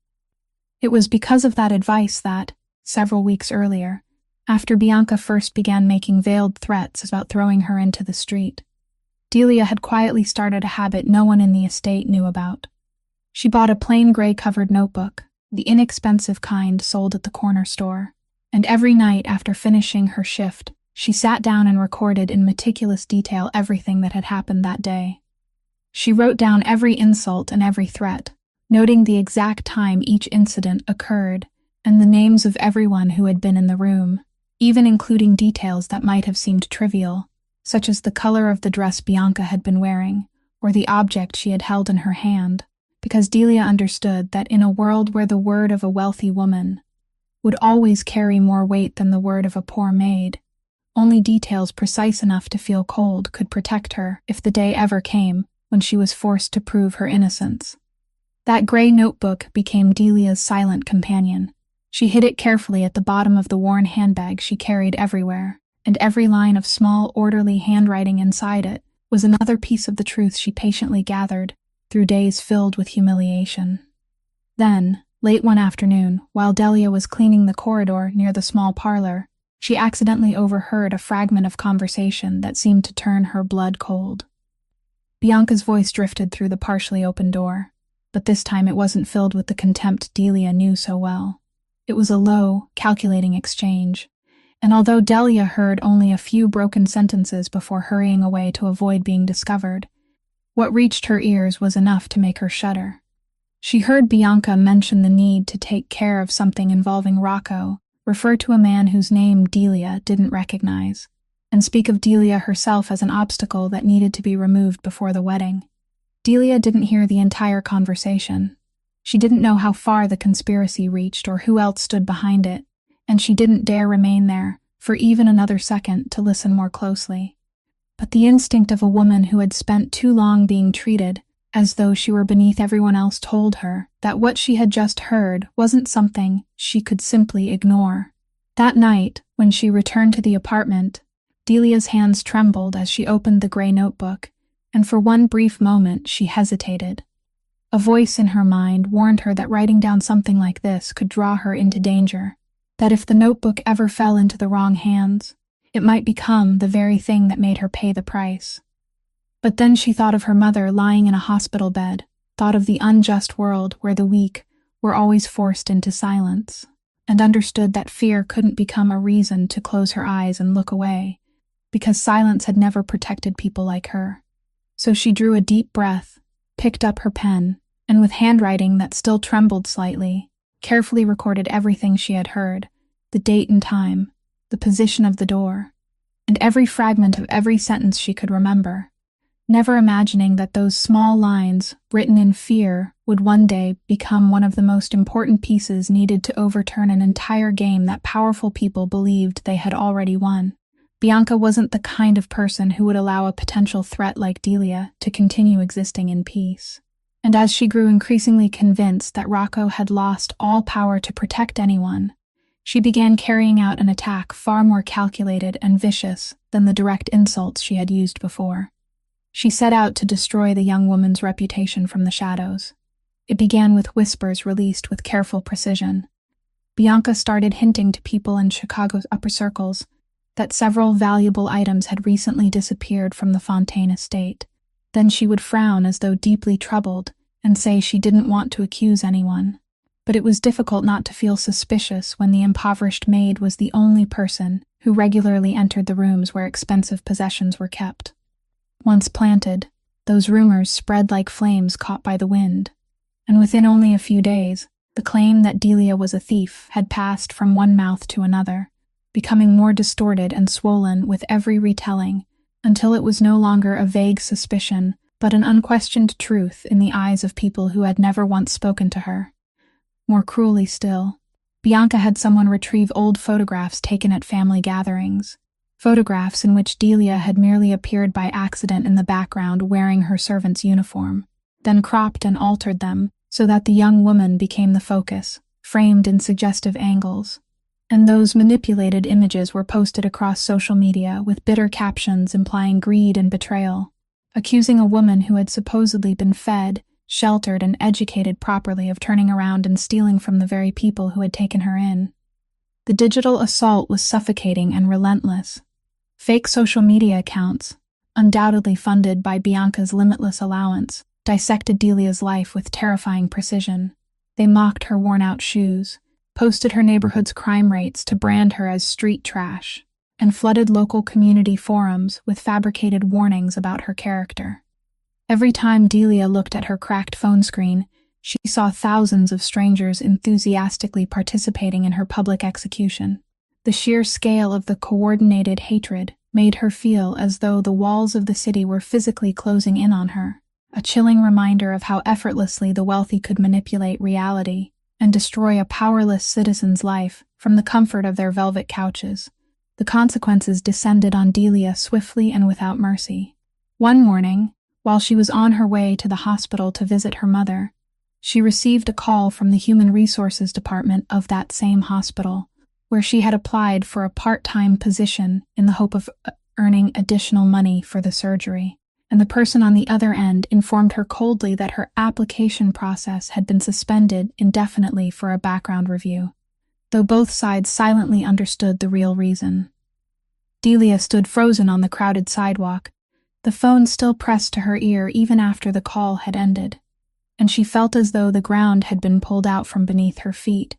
It was because of that advice that, several weeks earlier, after Bianca first began making veiled threats about throwing her into the street, Delia had quietly started a habit no one in the estate knew about. She bought a plain gray-covered notebook, the inexpensive kind sold at the corner store, and every night after finishing her shift, she sat down and recorded in meticulous detail everything that had happened that day. She wrote down every insult and every threat, noting the exact time each incident occurred and the names of everyone who had been in the room, even including details that might have seemed trivial, such as the color of the dress Bianca had been wearing or the object she had held in her hand, because Delia understood that in a world where the word of a wealthy woman would always carry more weight than the word of a poor maid, only details precise enough to feel cold could protect her if the day ever came when she was forced to prove her innocence. That gray notebook became Delia's silent companion. She hid it carefully at the bottom of the worn handbag she carried everywhere, and every line of small, orderly handwriting inside it was another piece of the truth she patiently gathered through days filled with humiliation. Then, late one afternoon, while Delia was cleaning the corridor near the small parlor, She accidentally overheard a fragment of conversation that seemed to turn her blood cold. Bianca's voice drifted through the partially open door, but this time it wasn't filled with the contempt Delia knew so well. It was a low, calculating exchange, and although Delia heard only a few broken sentences before hurrying away to avoid being discovered, what reached her ears was enough to make her shudder. She heard Bianca mention the need to take care of something involving Rocco, refer to a man whose name Delia didn't recognize, and speak of Delia herself as an obstacle that needed to be removed before the wedding. Delia didn't hear the entire conversation. She didn't know how far the conspiracy reached or who else stood behind it, and she didn't dare remain there for even another second to listen more closely. But the instinct of a woman who had spent too long being treated as though she were beneath everyone else told her that what she had just heard wasn't something she could simply ignore. That night, when she returned to the apartment, Delia's hands trembled as she opened the gray notebook, and for one brief moment she hesitated. A voice in her mind warned her that writing down something like this could draw her into danger, that if the notebook ever fell into the wrong hands, it might become the very thing that made her pay the price. But then she thought of her mother lying in a hospital bed, thought of the unjust world where the weak were always forced into silence, and understood that fear couldn't become a reason to close her eyes and look away, because silence had never protected people like her. So she drew a deep breath, picked up her pen, and with handwriting that still trembled slightly, carefully recorded everything she had heard, the date and time, the position of the door, and every fragment of every sentence she could remember, never imagining that those small lines, written in fear, would one day become one of the most important pieces needed to overturn an entire game that powerful people believed they had already won. Bianca wasn't the kind of person who would allow a potential threat like Delia to continue existing in peace. And as she grew increasingly convinced that Rocco had lost all power to protect anyone, she began carrying out an attack far more calculated and vicious than the direct insults she had used before. She set out to destroy the young woman's reputation from the shadows. It began with whispers released with careful precision. Bianca started hinting to people in Chicago's upper circles that several valuable items had recently disappeared from the Fontaine estate. Then she would frown as though deeply troubled and say she didn't want to accuse anyone. But it was difficult not to feel suspicious when the impoverished maid was the only person who regularly entered the rooms where expensive possessions were kept. Once planted, those rumors spread like flames caught by the wind, and within only a few days, the claim that Delia was a thief had passed from one mouth to another, becoming more distorted and swollen with every retelling, until it was no longer a vague suspicion, but an unquestioned truth in the eyes of people who had never once spoken to her. More cruelly still, Bianca had someone retrieve old photographs taken at family gatherings, photographs in which Delia had merely appeared by accident in the background wearing her servant's uniform, then cropped and altered them so that the young woman became the focus, framed in suggestive angles. And those manipulated images were posted across social media with bitter captions implying greed and betrayal, accusing a woman who had supposedly been fed, sheltered, and educated properly of turning around and stealing from the very people who had taken her in. The digital assault was suffocating and relentless. Fake social media accounts, undoubtedly funded by Bianca's limitless allowance, dissected Delia's life with terrifying precision. They mocked her worn-out shoes, posted her neighborhood's crime rates to brand her as street trash, and flooded local community forums with fabricated warnings about her character. Every time Delia looked at her cracked phone screen, she saw thousands of strangers enthusiastically participating in her public execution. The sheer scale of the coordinated hatred made her feel as though the walls of the city were physically closing in on her, a chilling reminder of how effortlessly the wealthy could manipulate reality and destroy a powerless citizen's life from the comfort of their velvet couches. The consequences descended on Delia swiftly and without mercy. One morning, while she was on her way to the hospital to visit her mother, she received a call from the Human Resources Department of that same hospital, where she had applied for a part-time position in the hope of earning additional money for the surgery. And the person on the other end informed her coldly that her application process had been suspended indefinitely for a background review. though both sides silently understood the real reason. Delia stood frozen on the crowded sidewalk, the phone still pressed to her ear even after the call had ended, and she felt as though the ground had been pulled out from beneath her feet,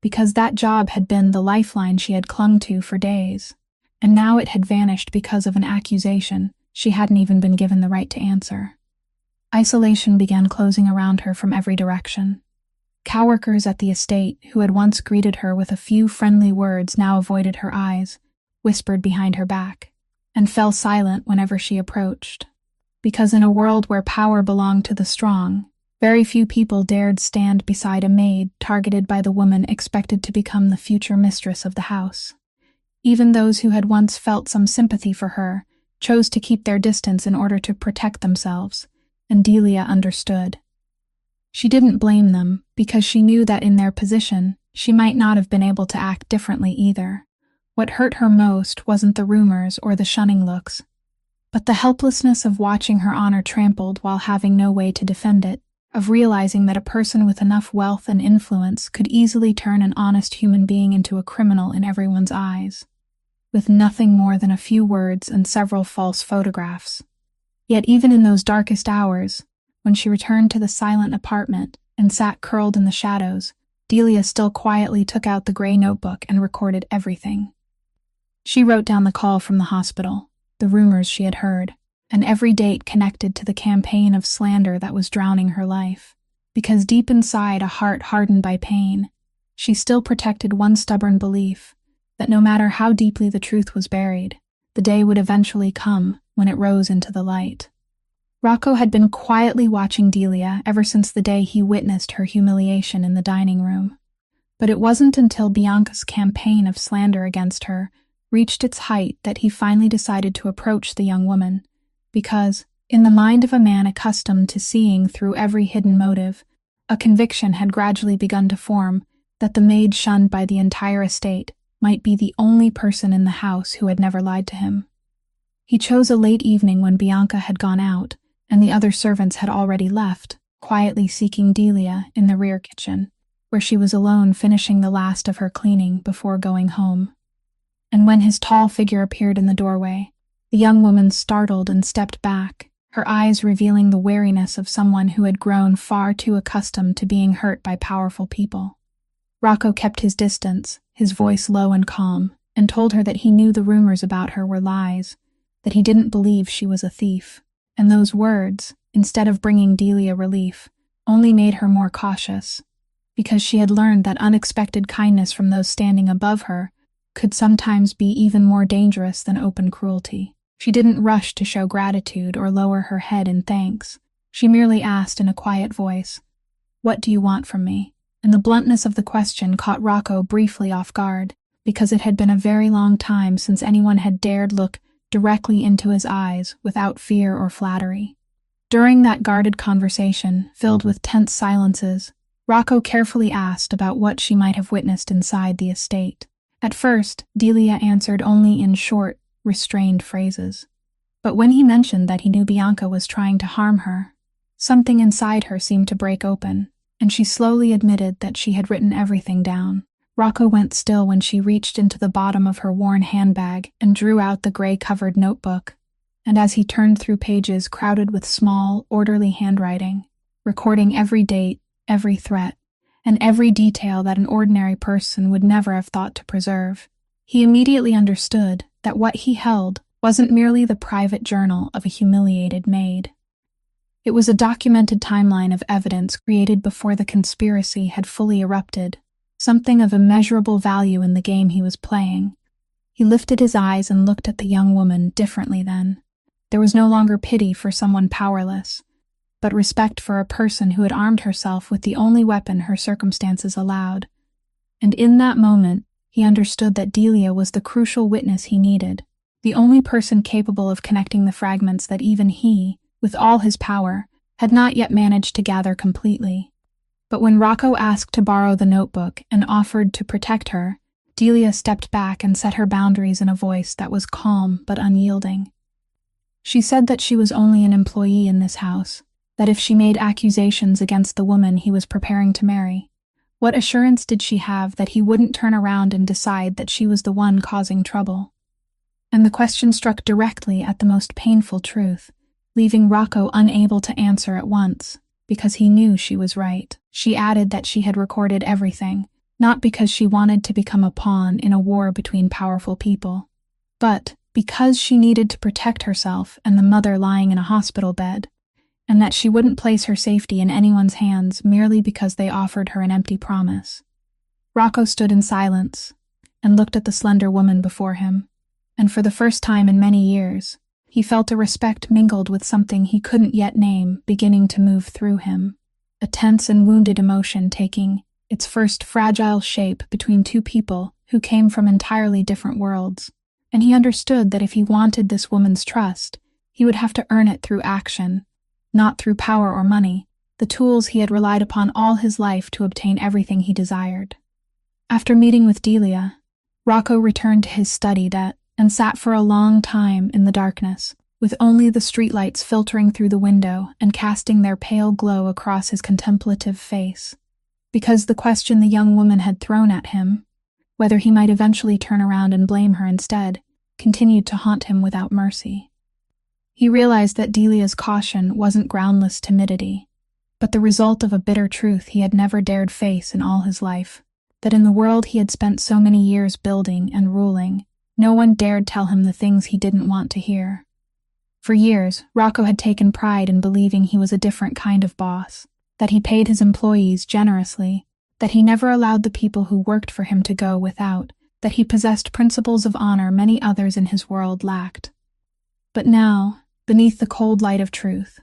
because that job had been the lifeline she had clung to for days, and now it had vanished because of an accusation she hadn't even been given the right to answer. Isolation began closing around her from every direction. Coworkers at the estate, who had once greeted her with a few friendly words, now avoided her eyes, whispered behind her back, and fell silent whenever she approached. Because in a world where power belonged to the strong, very few people dared stand beside a maid targeted by the woman expected to become the future mistress of the house. Even those who had once felt some sympathy for her chose to keep their distance in order to protect themselves, and Delia understood. She didn't blame them, because she knew that in their position, she might not have been able to act differently either. What hurt her most wasn't the rumors or the shunning looks, but the helplessness of watching her honor trampled while having no way to defend it, of realizing that a person with enough wealth and influence could easily turn an honest human being into a criminal in everyone's eyes, with nothing more than a few words and several false photographs. Yet even in those darkest hours, when she returned to the silent apartment and sat curled in the shadows, Delia still quietly took out the gray notebook and recorded everything. She wrote down the call from the hospital, the rumors she had heard, and every date connected to the campaign of slander that was drowning her life. Because deep inside a heart hardened by pain, she still protected one stubborn belief that no matter how deeply the truth was buried, the day would eventually come when it rose into the light. Rocco had been quietly watching Delia ever since the day he witnessed her humiliation in the dining room. But it wasn't until Bianca's campaign of slander against her reached its height that he finally decided to approach the young woman, because, in the mind of a man accustomed to seeing through every hidden motive, a conviction had gradually begun to form that the maid shunned by the entire estate might be the only person in the house who had never lied to him. He chose a late evening when Bianca had gone out, and the other servants had already left, quietly seeking Delia in the rear kitchen, where she was alone finishing the last of her cleaning before going home. And when his tall figure appeared in the doorway, the young woman startled and stepped back, her eyes revealing the wariness of someone who had grown far too accustomed to being hurt by powerful people. Rocco kept his distance, his voice low and calm, and told her that he knew the rumors about her were lies, that he didn't believe she was a thief. And those words, instead of bringing Delia relief, only made her more cautious, because she had learned that unexpected kindness from those standing above her could sometimes be even more dangerous than open cruelty. She didn't rush to show gratitude or lower her head in thanks. She merely asked in a quiet voice, "What do you want from me?" And the bluntness of the question caught Rocco briefly off guard, because it had been a very long time since anyone had dared look directly into his eyes without fear or flattery. During that guarded conversation, filled with tense silences, Rocco carefully asked about what she might have witnessed inside the estate. At first, Delia answered only in short, restrained phrases. But when he mentioned that he knew Bianca was trying to harm her, something inside her seemed to break open, and she slowly admitted that she had written everything down. Rocco went still when she reached into the bottom of her worn handbag and drew out the gray-covered notebook, and as he turned through pages crowded with small, orderly handwriting, recording every date, every threat, and every detail that an ordinary person would never have thought to preserve, he immediately understood that what he held wasn't merely the private journal of a humiliated maid. It was a documented timeline of evidence created before the conspiracy had fully erupted, something of immeasurable value in the game he was playing. He lifted his eyes and looked at the young woman differently then. There was no longer pity for someone powerless, but respect for a person who had armed herself with the only weapon her circumstances allowed. And in that moment, he understood that Delia was the crucial witness he needed, the only person capable of connecting the fragments that even he, with all his power, had not yet managed to gather completely. But when Rocco asked to borrow the notebook and offered to protect her, Delia stepped back and set her boundaries in a voice that was calm but unyielding. She said that she was only an employee in this house, that if she made accusations against the woman he was preparing to marry, What assurance did she have that he wouldn't turn around and decide that she was the one causing trouble? And the question struck directly at the most painful truth, leaving Rocco unable to answer at once, because he knew she was right. She added that she had recorded everything, not because she wanted to become a pawn in a war between powerful people, but because she needed to protect herself and the mother lying in a hospital bed, and that she wouldn't place her safety in anyone's hands merely because they offered her an empty promise. Rocco stood in silence and looked at the slender woman before him, and for the first time in many years, he felt a respect mingled with something he couldn't yet name beginning to move through him, a tense and wounded emotion taking its first fragile shape between two people who came from entirely different worlds, and he understood that if he wanted this woman's trust, he would have to earn it through action, not through power or money, the tools he had relied upon all his life to obtain everything he desired. After meeting with Delia, Rocco returned to his study desk and sat for a long time in the darkness, with only the streetlights filtering through the window and casting their pale glow across his contemplative face. Because the question the young woman had thrown at him, whether he might eventually turn around and blame her instead, continued to haunt him without mercy. He realized that Delia's caution wasn't groundless timidity, but the result of a bitter truth he had never dared face in all his life, that in the world he had spent so many years building and ruling, no one dared tell him the things he didn't want to hear. For years, Rocco had taken pride in believing he was a different kind of boss, that he paid his employees generously, that he never allowed the people who worked for him to go without, that he possessed principles of honor many others in his world lacked. But now, beneath the cold light of truth,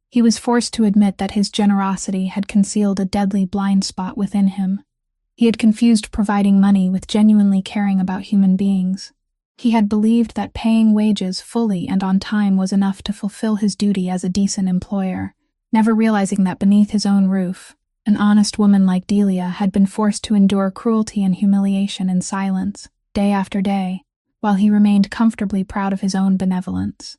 he was forced to admit that his generosity had concealed a deadly blind spot within him. He had confused providing money with genuinely caring about human beings. He had believed that paying wages fully and on time was enough to fulfill his duty as a decent employer, never realizing that beneath his own roof, an honest woman like Delia had been forced to endure cruelty and humiliation in silence, day after day, while he remained comfortably proud of his own benevolence.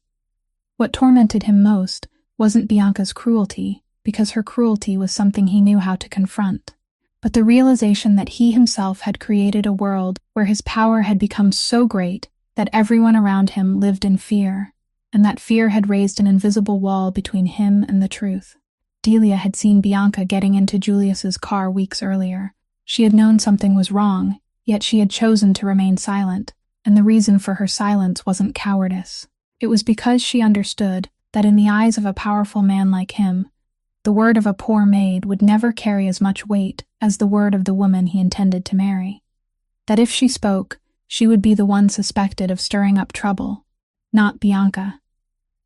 What tormented him most wasn't Bianca's cruelty, because her cruelty was something he knew how to confront, but the realization that he himself had created a world where his power had become so great that everyone around him lived in fear, and that fear had raised an invisible wall between him and the truth. Delia had seen Bianca getting into Julius's car weeks earlier. She had known something was wrong, yet she had chosen to remain silent, and the reason for her silence wasn't cowardice. It was because she understood that in the eyes of a powerful man like him, the word of a poor maid would never carry as much weight as the word of the woman he intended to marry. That if she spoke, she would be the one suspected of stirring up trouble, not Bianca.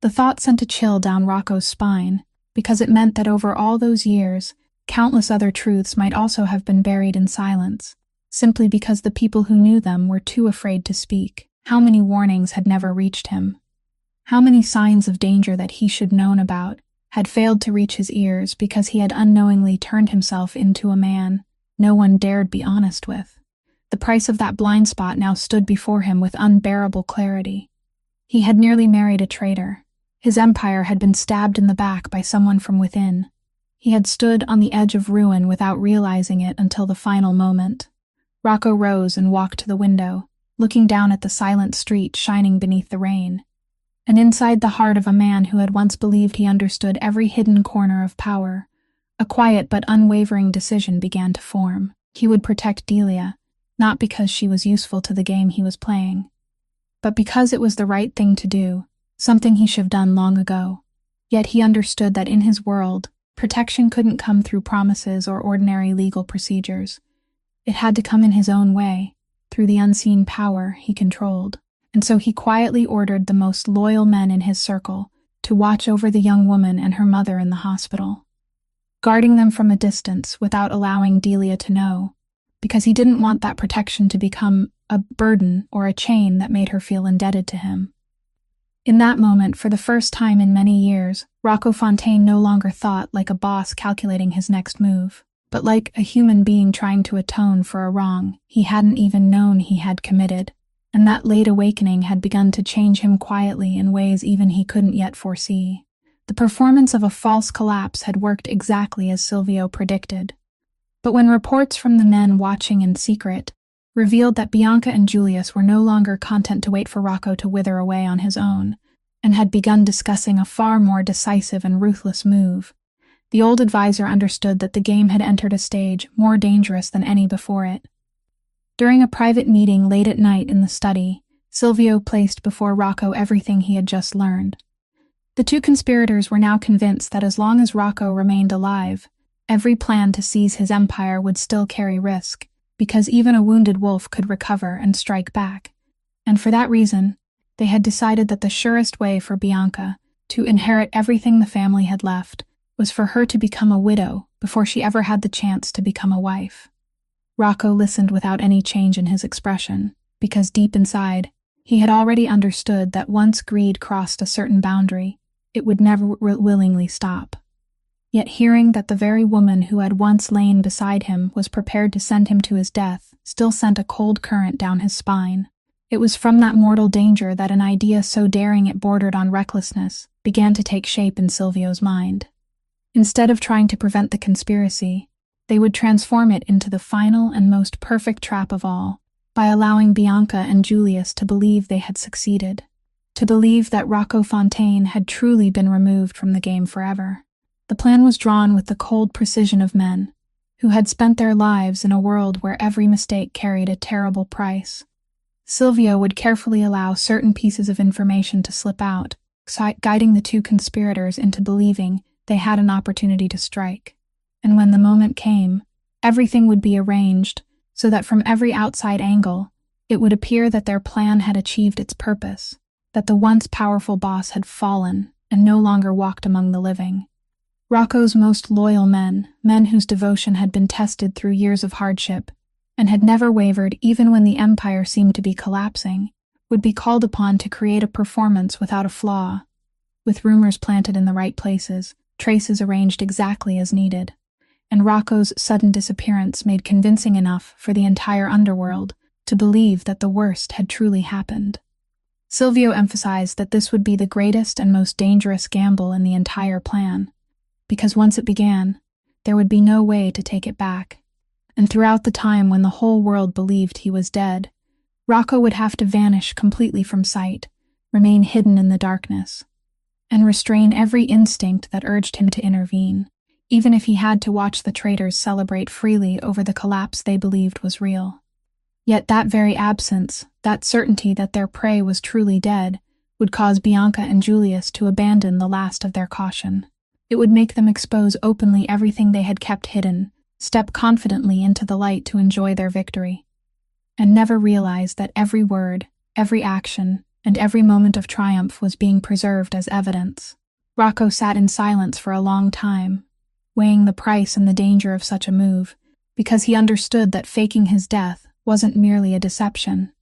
The thought sent a chill down Rocco's spine, because it meant that over all those years, countless other truths might also have been buried in silence, simply because the people who knew them were too afraid to speak. How many warnings had never reached him? How many signs of danger that he should known about had failed to reach his ears because he had unknowingly turned himself into a man no one dared be honest with? The price of that blind spot now stood before him with unbearable clarity. He had nearly married a traitor. His empire had been stabbed in the back by someone from within. He had stood on the edge of ruin without realizing it until the final moment. Rocco rose and walked to the window, looking down at the silent street shining beneath the rain. And inside the heart of a man who had once believed he understood every hidden corner of power, a quiet but unwavering decision began to form. He would protect Delia, not because she was useful to the game he was playing, but because it was the right thing to do, something he should have done long ago. Yet he understood that in his world, protection couldn't come through promises or ordinary legal procedures. It had to come in his own way, through the unseen power he controlled. And so he quietly ordered the most loyal men in his circle to watch over the young woman and her mother in the hospital, guarding them from a distance without allowing Delia to know, because he didn't want that protection to become a burden or a chain that made her feel indebted to him. In that moment, for the first time in many years, Rocco Fontaine no longer thought like a boss calculating his next move, but like a human being trying to atone for a wrong he hadn't even known he had committed. And that late awakening had begun to change him quietly in ways even he couldn't yet foresee. The performance of a false collapse had worked exactly as Silvio predicted. But when reports from the men watching in secret revealed that Bianca and Julius were no longer content to wait for Rocco to wither away on his own, and had begun discussing a far more decisive and ruthless move, the old advisor understood that the game had entered a stage more dangerous than any before it. During a private meeting late at night in the study, Silvio placed before Rocco everything he had just learned. The two conspirators were now convinced that as long as Rocco remained alive, every plan to seize his empire would still carry risk, because even a wounded wolf could recover and strike back. And for that reason, they had decided that the surest way for Bianca to inherit everything the family had left was for her to become a widow before she ever had the chance to become a wife. Rocco listened without any change in his expression, because deep inside, he had already understood that once greed crossed a certain boundary, it would never willingly stop. Yet hearing that the very woman who had once lain beside him was prepared to send him to his death still sent a cold current down his spine. It was from that mortal danger that an idea so daring it bordered on recklessness began to take shape in Silvio's mind. Instead of trying to prevent the conspiracy, they would transform it into the final and most perfect trap of all, by allowing Bianca and Julius to believe they had succeeded, to believe that Rocco Fontaine had truly been removed from the game forever. The plan was drawn with the cold precision of men, who had spent their lives in a world where every mistake carried a terrible price. Silvio would carefully allow certain pieces of information to slip out, guiding the two conspirators into believing they had an opportunity to strike. And when the moment came, everything would be arranged so that from every outside angle, it would appear that their plan had achieved its purpose, that the once powerful boss had fallen and no longer walked among the living. Rocco's most loyal men whose devotion had been tested through years of hardship, and had never wavered even when the empire seemed to be collapsing, would be called upon to create a performance without a flaw, with rumors planted in the right places, traces arranged exactly as needed, and Rocco's sudden disappearance made convincing enough for the entire underworld to believe that the worst had truly happened. Silvio emphasized that this would be the greatest and most dangerous gamble in the entire plan, because once it began, there would be no way to take it back. And throughout the time when the whole world believed he was dead, Rocco would have to vanish completely from sight, remain hidden in the darkness, and restrain every instinct that urged him to intervene, even if he had to watch the traitors celebrate freely over the collapse they believed was real. Yet that very absence, that certainty that their prey was truly dead, would cause Bianca and Julius to abandon the last of their caution. It would make them expose openly everything they had kept hidden, step confidently into the light to enjoy their victory, and never realize that every word, every action, and every moment of triumph was being preserved as evidence. Rocco sat in silence for a long time, weighing the price and the danger of such a move, because he understood that faking his death wasn't merely a deception.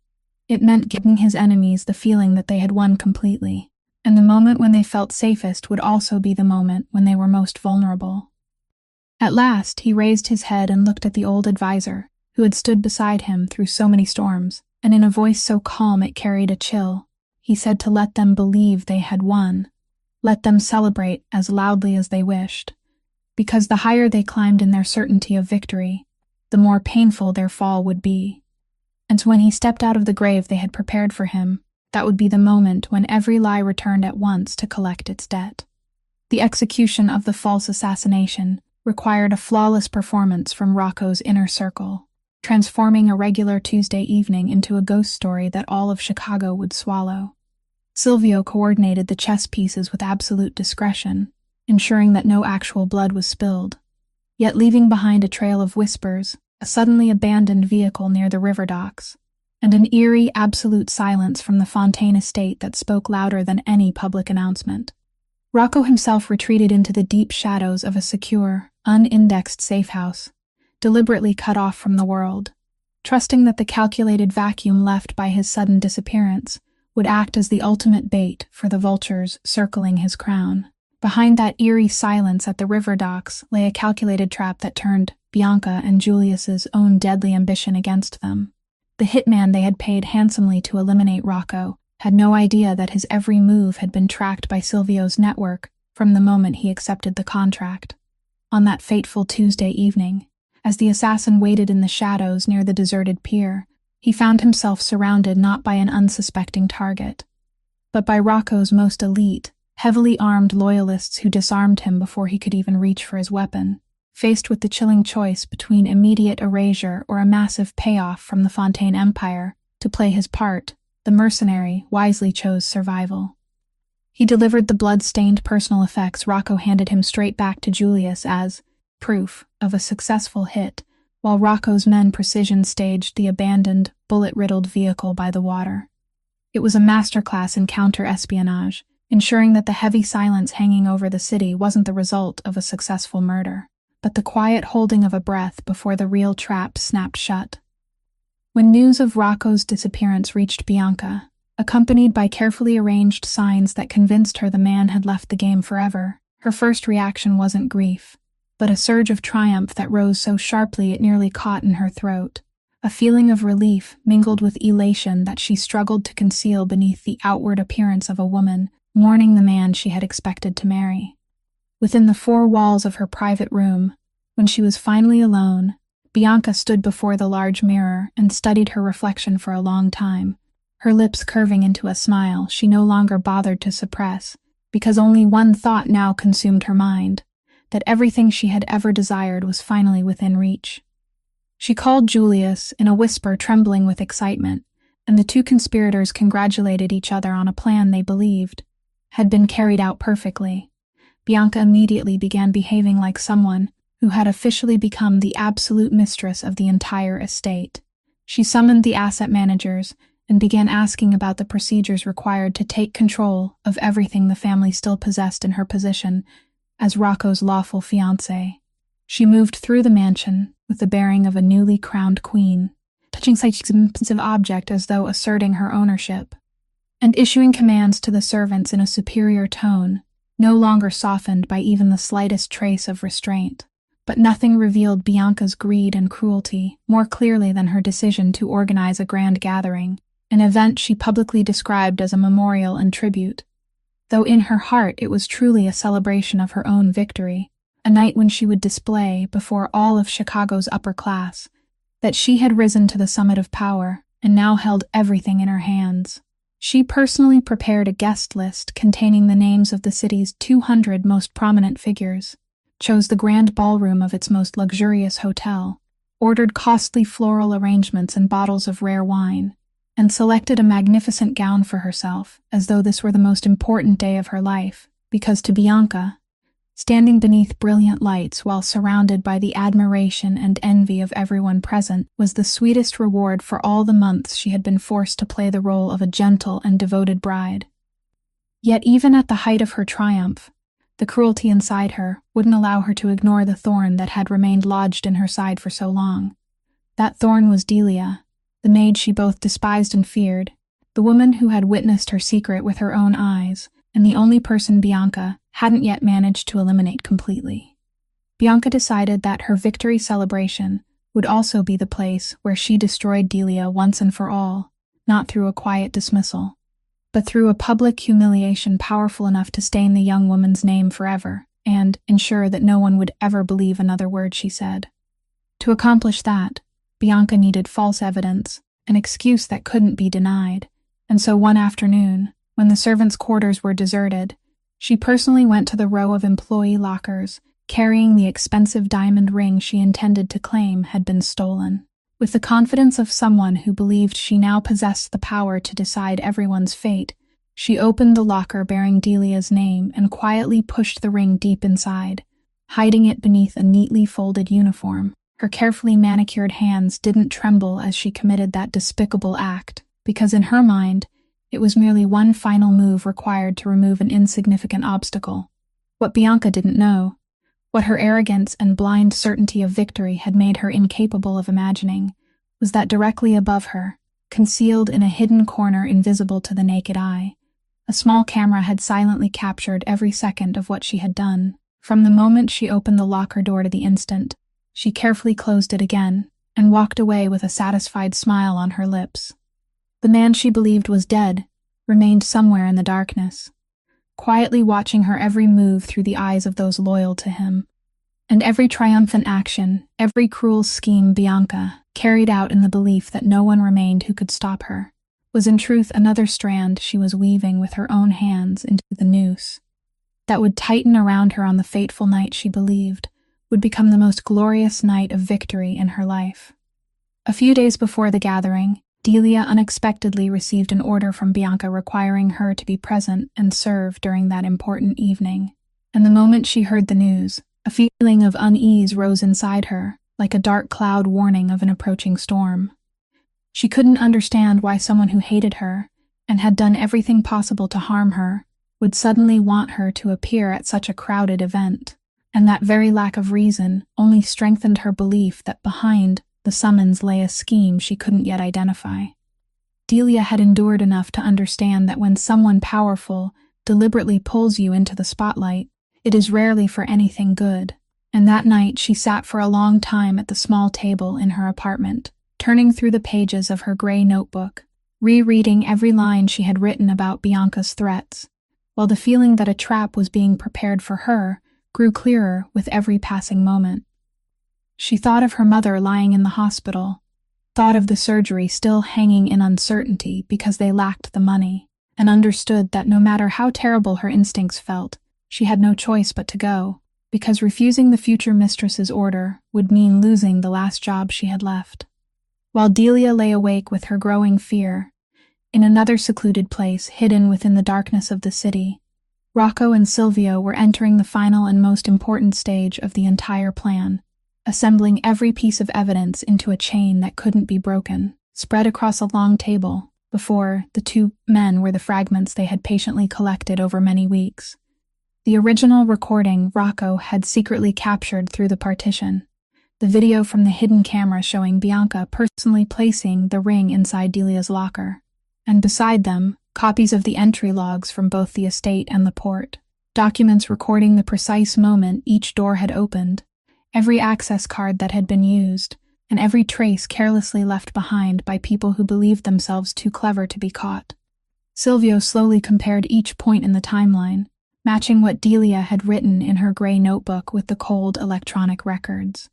It meant giving his enemies the feeling that they had won completely, and the moment when they felt safest would also be the moment when they were most vulnerable. At last, he raised his head and looked at the old advisor, who had stood beside him through so many storms, and in a voice so calm it carried a chill, he said to let them believe they had won, let them celebrate as loudly as they wished, because the higher they climbed in their certainty of victory, the more painful their fall would be. And when he stepped out of the grave they had prepared for him, that would be the moment when every lie returned at once to collect its debt. The execution of the false assassination required a flawless performance from Rocco's inner circle, transforming a regular Tuesday evening into a ghost story that all of Chicago would swallow. Silvio coordinated the chess pieces with absolute discretion, ensuring that no actual blood was spilled, yet leaving behind a trail of whispers, a suddenly abandoned vehicle near the river docks, and an eerie, absolute silence from the Fontaine estate that spoke louder than any public announcement. Rocco himself retreated into the deep shadows of a secure, unindexed safe house, deliberately cut off from the world, trusting that the calculated vacuum left by his sudden disappearance would act as the ultimate bait for the vultures circling his crown. Behind that eerie silence at the river docks lay a calculated trap that turned Bianca and Julius's own deadly ambition against them. The hitman they had paid handsomely to eliminate Rocco had no idea that his every move had been tracked by Silvio's network from the moment he accepted the contract. On that fateful Tuesday evening, As the assassin waited in the shadows near the deserted pier, he found himself surrounded not by an unsuspecting target, but by Rocco's most elite, heavily armed loyalists who disarmed him before he could even reach for his weapon. Faced with the chilling choice between immediate erasure or a massive payoff from the Fontaine Empire to play his part, the mercenary wisely chose survival. He delivered the blood-stained personal effects Rocco handed him straight back to Julius as proof of a successful hit, while Rocco's men precision-staged the abandoned, bullet-riddled vehicle by the water. It was a masterclass in counter-espionage, ensuring that the heavy silence hanging over the city wasn't the result of a successful murder, but the quiet holding of a breath before the real trap snapped shut. When news of Rocco's disappearance reached Bianca, accompanied by carefully arranged signs that convinced her the man had left the game forever, her first reaction wasn't grief, but a surge of triumph that rose so sharply it nearly caught in her throat, a feeling of relief mingled with elation that she struggled to conceal beneath the outward appearance of a woman mourning the man she had expected to marry. Within the four walls of her private room, when she was finally alone, Bianca stood before the large mirror and studied her reflection for a long time, her lips curving into a smile she no longer bothered to suppress, because only one thought now consumed her mind, that everything she had ever desired was finally within reach. She called Julius in a whisper trembling with excitement, and the two conspirators congratulated each other on a plan they believed had been carried out perfectly. Bianca immediately began behaving like someone who had officially become the absolute mistress of the entire estate. She summoned the asset managers and began asking about the procedures required to take control of everything the family still possessed in her position as Rocco's lawful fiancée. She moved through the mansion with the bearing of a newly crowned queen, touching such expensive object as though asserting her ownership, and issuing commands to the servants in a superior tone, no longer softened by even the slightest trace of restraint. But nothing revealed Bianca's greed and cruelty more clearly than her decision to organize a grand gathering, an event she publicly described as a memorial and tribute, though in her heart it was truly a celebration of her own victory, a night when she would display before all of Chicago's upper class that she had risen to the summit of power and now held everything in her hands. She personally prepared a guest list containing the names of the city's 200 most prominent figures, chose the grand ballroom of its most luxurious hotel, ordered costly floral arrangements and bottles of rare wine, and selected a magnificent gown for herself as though this were the most important day of her life, because to Bianca, standing beneath brilliant lights while surrounded by the admiration and envy of everyone present was the sweetest reward for all the months she had been forced to play the role of a gentle and devoted bride. Yet even at the height of her triumph, the cruelty inside her wouldn't allow her to ignore the thorn that had remained lodged in her side for so long. That thorn was Delia, the maid she both despised and feared, the woman who had witnessed her secret with her own eyes, and the only person Bianca hadn't yet managed to eliminate completely. Bianca decided that her victory celebration would also be the place where she destroyed Delia once and for all, not through a quiet dismissal, but through a public humiliation powerful enough to stain the young woman's name forever and ensure that no one would ever believe another word she said. To accomplish that, Bianca needed false evidence, an excuse that couldn't be denied, and so one afternoon, when the servants' quarters were deserted, she personally went to the row of employee lockers, carrying the expensive diamond ring she intended to claim had been stolen. With the confidence of someone who believed she now possessed the power to decide everyone's fate, she opened the locker bearing Delia's name and quietly pushed the ring deep inside, hiding it beneath a neatly folded uniform. Her carefully manicured hands didn't tremble as she committed that despicable act, because in her mind, it was merely one final move required to remove an insignificant obstacle. What Bianca didn't know, what her arrogance and blind certainty of victory had made her incapable of imagining, was that directly above her, concealed in a hidden corner invisible to the naked eye, a small camera had silently captured every second of what she had done. From the moment she opened the locker door to the instant, she carefully closed it again and walked away with a satisfied smile on her lips. The man she believed was dead remained somewhere in the darkness, quietly watching her every move through the eyes of those loyal to him. And every triumphant action, every cruel scheme Bianca carried out in the belief that no one remained who could stop her, was in truth another strand she was weaving with her own hands into the noose that would tighten around her on the fateful night she believed would become the most glorious night of victory in her life. A few days before the gathering, Delia unexpectedly received an order from Bianca requiring her to be present and serve during that important evening. And the moment she heard the news, a feeling of unease rose inside her, like a dark cloud warning of an approaching storm. She couldn't understand why someone who hated her, and had done everything possible to harm her, would suddenly want her to appear at such a crowded event, and that very lack of reason only strengthened her belief that behind the summons lay a scheme she couldn't yet identify. Delia had endured enough to understand that when someone powerful deliberately pulls you into the spotlight, it is rarely for anything good, and that night she sat for a long time at the small table in her apartment, turning through the pages of her gray notebook, rereading every line she had written about Bianca's threats, while the feeling that a trap was being prepared for her grew clearer with every passing moment. She thought of her mother lying in the hospital, thought of the surgery still hanging in uncertainty because they lacked the money, and understood that no matter how terrible her instincts felt, she had no choice but to go, because refusing the future mistress's order would mean losing the last job she had left. While Delia lay awake with her growing fear, in another secluded place hidden within the darkness of the city, Rocco and Silvio were entering the final and most important stage of the entire plan, assembling every piece of evidence into a chain that couldn't be broken, spread across a long table. Before, the two men were the fragments they had patiently collected over many weeks. The original recording Rocco had secretly captured through the partition, the video from the hidden camera showing Bianca personally placing the ring inside Delia's locker, and beside them, copies of the entry logs from both the estate and the port, documents recording the precise moment each door had opened, every access card that had been used, and every trace carelessly left behind by people who believed themselves too clever to be caught. Silvio slowly compared each point in the timeline, matching what Delia had written in her gray notebook with the cold electronic records.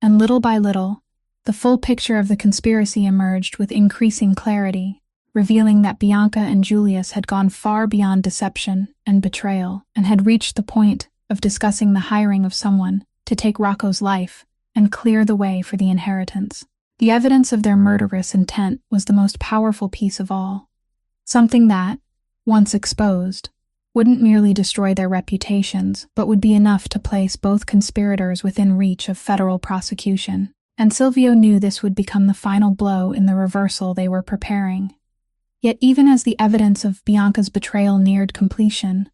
And little by little, the full picture of the conspiracy emerged with increasing clarity, revealing that Bianca and Julius had gone far beyond deception and betrayal and had reached the point of discussing the hiring of someone to take Rocco's life and clear the way for the inheritance. The evidence of their murderous intent was the most powerful piece of all, something that, once exposed, wouldn't merely destroy their reputations, but would be enough to place both conspirators within reach of federal prosecution. And Silvio knew this would become the final blow in the reversal they were preparing. Yet even as the evidence of Bianca's betrayal neared completion,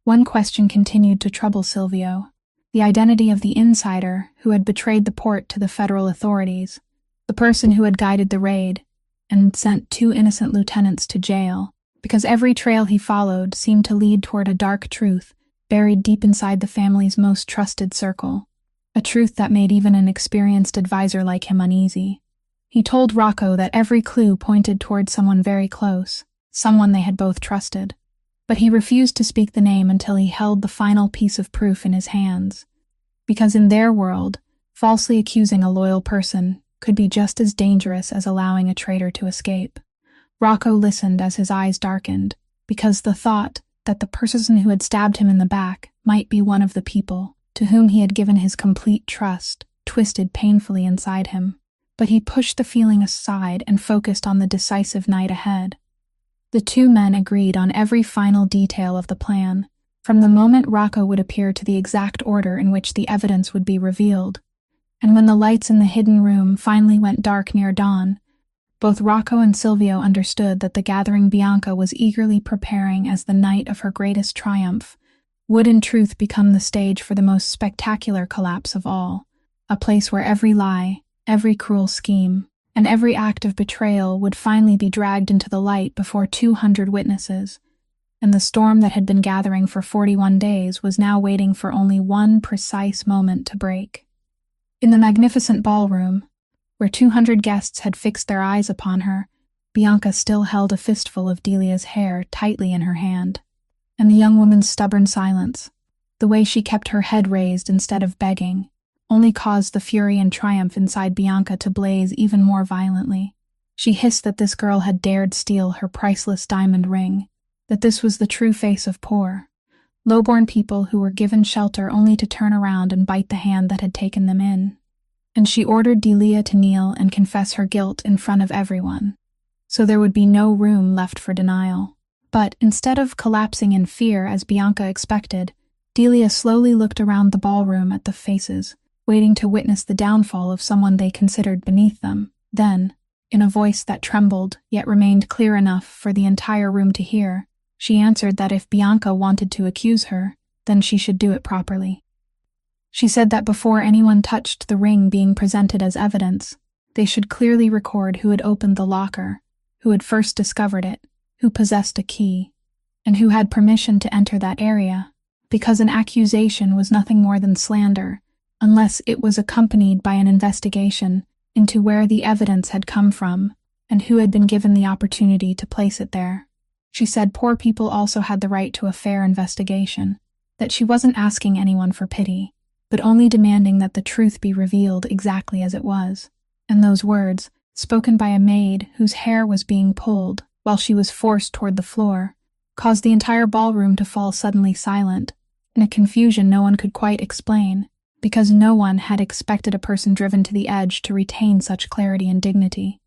one question continued to trouble Silvio: the identity of the insider who had betrayed the port to the federal authorities, the person who had guided the raid and sent two innocent lieutenants to jail, because every trail he followed seemed to lead toward a dark truth buried deep inside the family's most trusted circle, a truth that made even an experienced advisor like him uneasy. He told Rocco that every clue pointed toward someone very close, someone they had both trusted, but he refused to speak the name until he held the final piece of proof in his hands, because in their world, falsely accusing a loyal person could be just as dangerous as allowing a traitor to escape. Rocco listened as his eyes darkened, because the thought that the person who had stabbed him in the back might be one of the people to whom he had given his complete trust twisted painfully inside him. But he pushed the feeling aside and focused on the decisive night ahead. The two men agreed on every final detail of the plan, from the moment Rocco would appear to the exact order in which the evidence would be revealed. And when the lights in the hidden room finally went dark near dawn, both Rocco and Silvio understood that the gathering Bianca was eagerly preparing as the night of her greatest triumph would in truth become the stage for the most spectacular collapse of all, a place where every lie, every cruel scheme, and every act of betrayal would finally be dragged into the light before 200 witnesses, and the storm that had been gathering for 41 days was now waiting for only one precise moment to break. In the magnificent ballroom, where 200 guests had fixed their eyes upon her, Bianca still held a fistful of Delia's hair tightly in her hand, and the young woman's stubborn silence, the way she kept her head raised instead of begging, only caused the fury and triumph inside Bianca to blaze even more violently. She hissed that this girl had dared steal her priceless diamond ring, that this was the true face of poor, lowborn people who were given shelter only to turn around and bite the hand that had taken them in. And she ordered Delia to kneel and confess her guilt in front of everyone, so there would be no room left for denial. But instead of collapsing in fear as Bianca expected, Delia slowly looked around the ballroom at the faces, waiting to witness the downfall of someone they considered beneath them. Then, in a voice that trembled yet remained clear enough for the entire room to hear, she answered that if Bianca wanted to accuse her, then she should do it properly. She said that before anyone touched the ring being presented as evidence, they should clearly record who had opened the locker, who had first discovered it, who possessed a key, and who had permission to enter that area, because an accusation was nothing more than slander, unless it was accompanied by an investigation into where the evidence had come from and who had been given the opportunity to place it there. She said poor people also had the right to a fair investigation, that she wasn't asking anyone for pity, but only demanding that the truth be revealed exactly as it was. And those words, spoken by a maid whose hair was being pulled while she was forced toward the floor, caused the entire ballroom to fall suddenly silent, in a confusion no one could quite explain, because no one had expected a person driven to the edge to retain such clarity and dignity.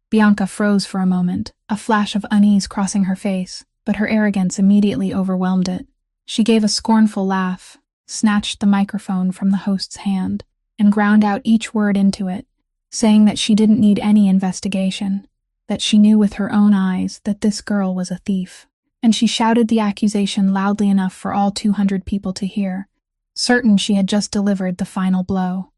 Bianca froze for a moment, a flash of unease crossing her face, but her arrogance immediately overwhelmed it. She gave a scornful laugh, snatched the microphone from the host's hand, and ground out each word into it, saying that she didn't need any investigation, that she knew with her own eyes that this girl was a thief. And she shouted the accusation loudly enough for all 200 people to hear, certain she had just delivered the final blow.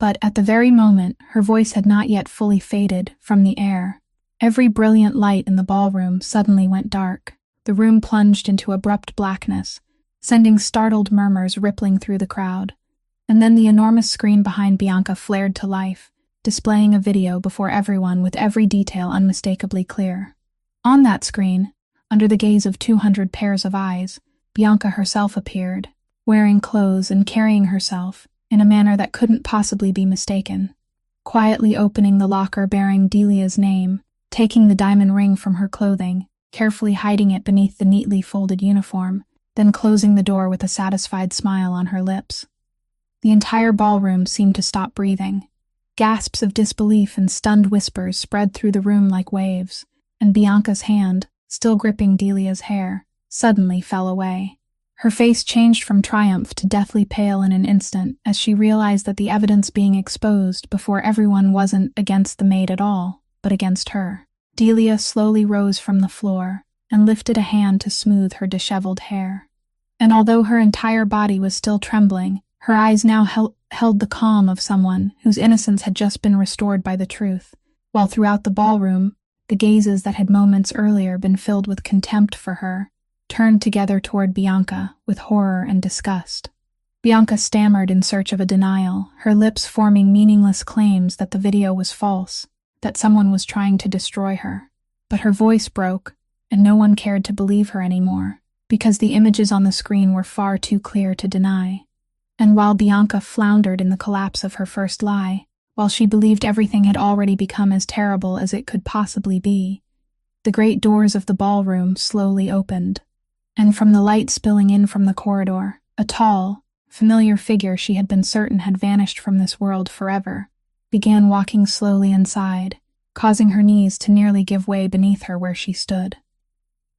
But at the very moment, her voice had not yet fully faded from the air. Every brilliant light in the ballroom suddenly went dark. The room plunged into abrupt blackness, sending startled murmurs rippling through the crowd. And then the enormous screen behind Bianca flared to life, displaying a video before everyone with every detail unmistakably clear. On that screen, under the gaze of 200 pairs of eyes, Bianca herself appeared, wearing clothes and carrying herself in a manner that couldn't possibly be mistaken. Quietly opening the locker bearing Delia's name, taking the diamond ring from her clothing, carefully hiding it beneath the neatly folded uniform, then closing the door with a satisfied smile on her lips. The entire ballroom seemed to stop breathing. Gasps of disbelief and stunned whispers spread through the room like waves, and Bianca's hand, still gripping Delia's hair, suddenly fell away. Her face changed from triumph to deathly pale in an instant as she realized that the evidence being exposed before everyone wasn't against the maid at all, but against her. Delia slowly rose from the floor and lifted a hand to smooth her disheveled hair. And although her entire body was still trembling, her eyes now held the calm of someone whose innocence had just been restored by the truth, while throughout the ballroom, the gazes that had moments earlier been filled with contempt for her turned together toward Bianca with horror and disgust. Bianca stammered in search of a denial, her lips forming meaningless claims that the video was false, that someone was trying to destroy her. But her voice broke, and no one cared to believe her anymore, because the images on the screen were far too clear to deny. And while Bianca floundered in the collapse of her first lie, while she believed everything had already become as terrible as it could possibly be, the great doors of the ballroom slowly opened, and from the light spilling in from the corridor, a tall, familiar figure she had been certain had vanished from this world forever, began walking slowly inside, causing her knees to nearly give way beneath her where she stood.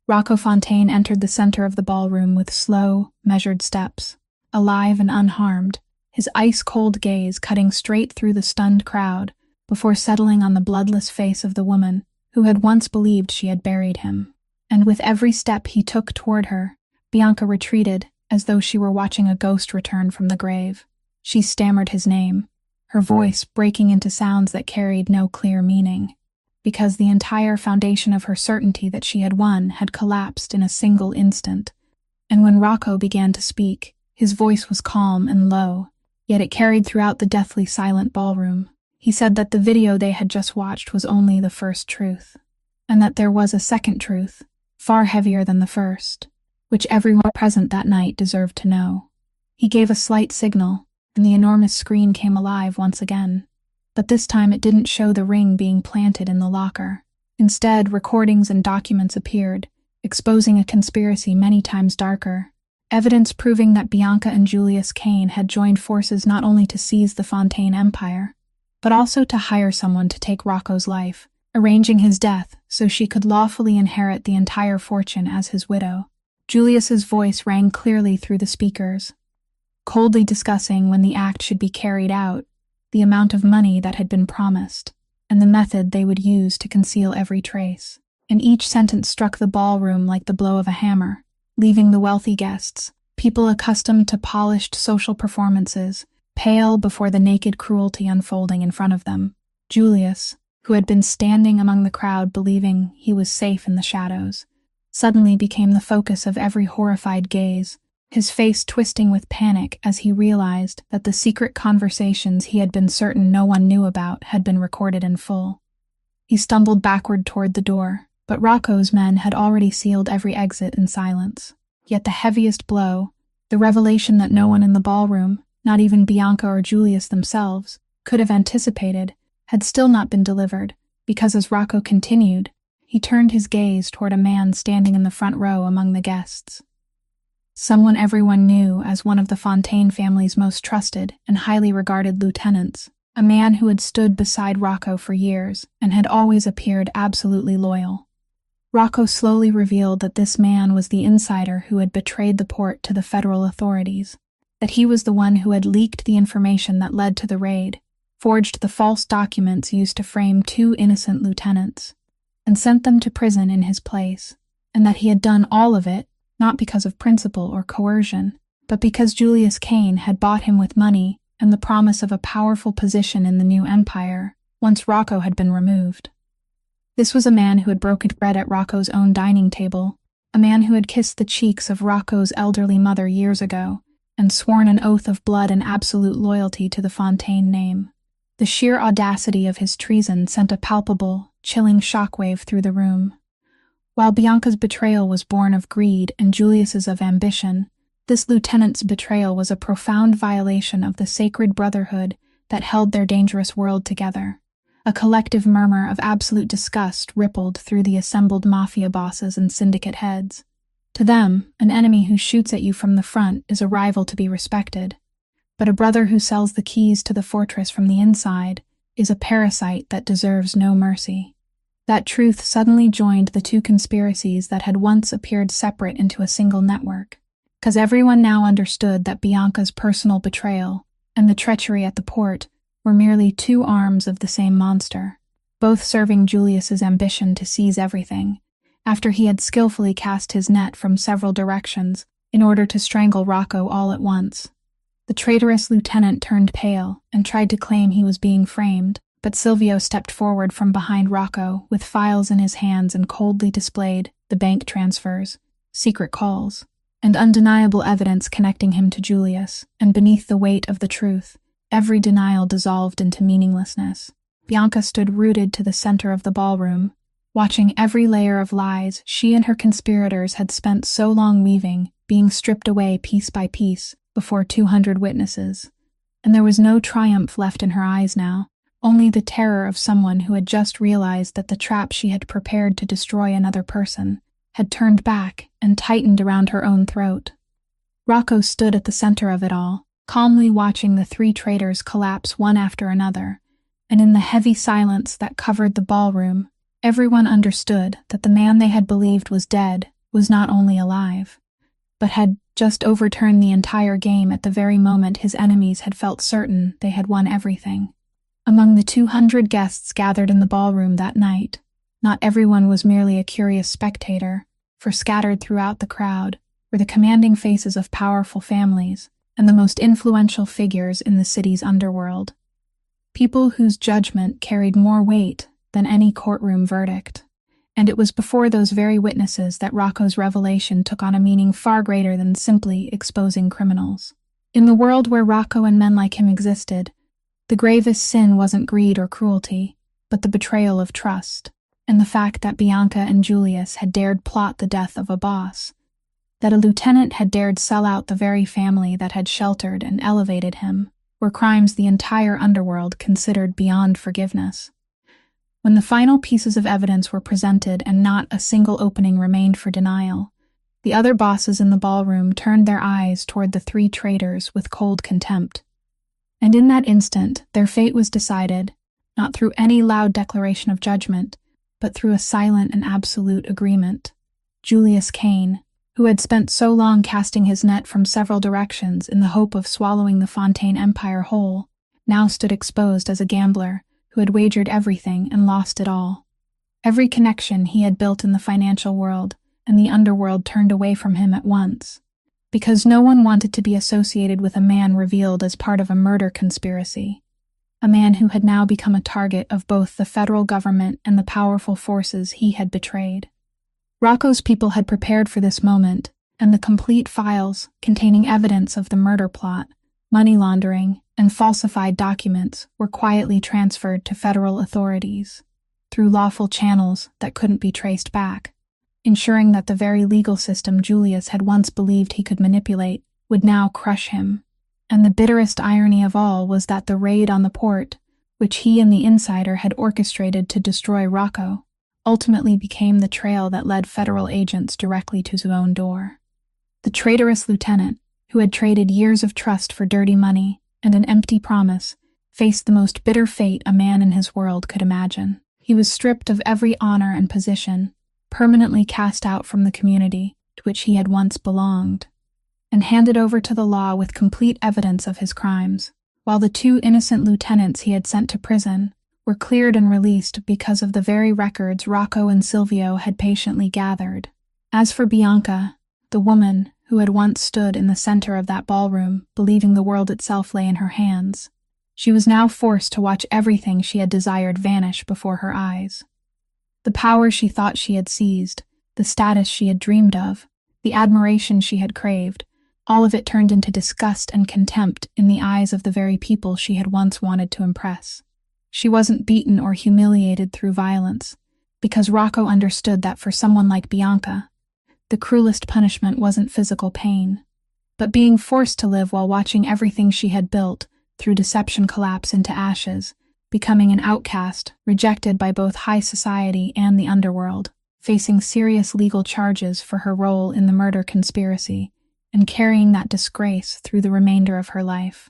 Rocco Fontaine entered the center of the ballroom with slow, measured steps, alive and unharmed, his ice-cold gaze cutting straight through the stunned crowd before settling on the bloodless face of the woman who had once believed she had buried him. And with every step he took toward her, Bianca retreated as though she were watching a ghost return from the grave. She stammered his name, her voice breaking into sounds that carried no clear meaning, because the entire foundation of her certainty that she had won had collapsed in a single instant. And when Rocco began to speak, his voice was calm and low, yet it carried throughout the deathly silent ballroom. He said that the video they had just watched was only the first truth, and that there was a second truth, far heavier than the first, which everyone present that night deserved to know. He gave a slight signal, and the enormous screen came alive once again. But this time it didn't show the ring being planted in the locker. Instead, recordings and documents appeared, exposing a conspiracy many times darker. Evidence proving that Bianca and Julius Kane had joined forces not only to seize the Fontaine Empire, but also to hire someone to take Rocco's life, arranging his death so she could lawfully inherit the entire fortune as his widow. Julius's voice rang clearly through the speakers, coldly discussing when the act should be carried out, the amount of money that had been promised, and the method they would use to conceal every trace. And each sentence struck the ballroom like the blow of a hammer, leaving the wealthy guests, people accustomed to polished social performances, pale before the naked cruelty unfolding in front of them. Julius, who had been standing among the crowd believing he was safe in the shadows, suddenly became the focus of every horrified gaze, his face twisting with panic as he realized that the secret conversations he had been certain no one knew about had been recorded in full. He stumbled backward toward the door, but Rocco's men had already sealed every exit in silence. Yet the heaviest blow, the revelation that no one in the ballroom, not even Bianca or Julius themselves, could have anticipated, had still not been delivered, because as Rocco continued, he turned his gaze toward a man standing in the front row among the guests. Someone everyone knew as one of the Fontaine family's most trusted and highly regarded lieutenants, a man who had stood beside Rocco for years and had always appeared absolutely loyal. Rocco slowly revealed that this man was the insider who had betrayed the port to the federal authorities, that he was the one who had leaked the information that led to the raid, forged the false documents used to frame 2 innocent lieutenants, and sent them to prison in his place, and that he had done all of it not because of principle or coercion, but because Julius Kane had bought him with money and the promise of a powerful position in the new empire once Rocco had been removed. This was a man who had broken bread at Rocco's own dining table, a man who had kissed the cheeks of Rocco's elderly mother years ago and sworn an oath of blood and absolute loyalty to the Fontaine name. The sheer audacity of his treason sent a palpable, chilling shockwave through the room. While Bianca's betrayal was born of greed and Julius's of ambition, this lieutenant's betrayal was a profound violation of the sacred brotherhood that held their dangerous world together. A collective murmur of absolute disgust rippled through the assembled Mafia bosses and syndicate heads. To them, an enemy who shoots at you from the front is a rival to be respected, but a brother who sells the keys to the fortress from the inside is a parasite that deserves no mercy. That truth suddenly joined the 2 conspiracies that had once appeared separate into a single network, because everyone now understood that Bianca's personal betrayal and the treachery at the port were merely 2 arms of the same monster, both serving Julius's ambition to seize everything, after he had skillfully cast his net from several directions in order to strangle Rocco all at once. The traitorous lieutenant turned pale and tried to claim he was being framed, but Silvio stepped forward from behind Rocco with files in his hands and coldly displayed the bank transfers, secret calls, and undeniable evidence connecting him to Julius, and beneath the weight of the truth, every denial dissolved into meaninglessness. Bianca stood rooted to the center of the ballroom, watching every layer of lies she and her conspirators had spent so long weaving being stripped away piece by piece before 200 witnesses. And there was no triumph left in her eyes now, only the terror of someone who had just realized that the trap she had prepared to destroy another person had turned back and tightened around her own throat. Rocco stood at the center of it all, calmly watching the 3 traitors collapse one after another, and in the heavy silence that covered the ballroom, everyone understood that the man they had believed was dead was not only alive, but had just overturned the entire game at the very moment his enemies had felt certain they had won everything. Among the 200 guests gathered in the ballroom that night, not everyone was merely a curious spectator, for scattered throughout the crowd were the commanding faces of powerful families and the most influential figures in the city's underworld. People whose judgment carried more weight than any courtroom verdict. And it was before those very witnesses that Rocco's revelation took on a meaning far greater than simply exposing criminals. In the world where Rocco and men like him existed, the gravest sin wasn't greed or cruelty, but the betrayal of trust, and the fact that Bianca and Julius had dared plot the death of a boss, that a lieutenant had dared sell out the very family that had sheltered and elevated him, were crimes the entire underworld considered beyond forgiveness. When the final pieces of evidence were presented and not a single opening remained for denial, the other bosses in the ballroom turned their eyes toward the three traitors with cold contempt. And in that instant, their fate was decided, not through any loud declaration of judgment, but through a silent and absolute agreement. Julius Cain, who had spent so long casting his net from several directions in the hope of swallowing the Fontaine Empire whole, now stood exposed as a gambler who had wagered everything and lost it all. Every connection he had built in the financial world and the underworld turned away from him at once, because no one wanted to be associated with a man revealed as part of a murder conspiracy, a man who had now become a target of both the federal government and the powerful forces he had betrayed. Rocco's people had prepared for this moment, and the complete files containing evidence of the murder plot, money laundering, and falsified documents were quietly transferred to federal authorities through lawful channels that couldn't be traced back, ensuring that the very legal system Julius had once believed he could manipulate would now crush him. And the bitterest irony of all was that the raid on the port, which he and the insider had orchestrated to destroy Rocco, ultimately became the trail that led federal agents directly to his own door. The traitorous lieutenant, who had traded years of trust for dirty money and an empty promise, faced the most bitter fate a man in his world could imagine. He was stripped of every honor and position, permanently cast out from the community to which he had once belonged, and handed over to the law with complete evidence of his crimes, while the two innocent lieutenants he had sent to prison were cleared and released because of the very records Rocco and Silvio had patiently gathered. As for Bianca, the woman who had once stood in the center of that ballroom, believing the world itself lay in her hands, she was now forced to watch everything she had desired vanish before her eyes. The power she thought she had seized, the status she had dreamed of, the admiration she had craved, all of it turned into disgust and contempt in the eyes of the very people she had once wanted to impress. She wasn't beaten or humiliated through violence, because Rocco understood that for someone like Bianca, the cruelest punishment wasn't physical pain, but being forced to live while watching everything she had built through deception collapse into ashes, becoming an outcast, rejected by both high society and the underworld, facing serious legal charges for her role in the murder conspiracy, and carrying that disgrace through the remainder of her life.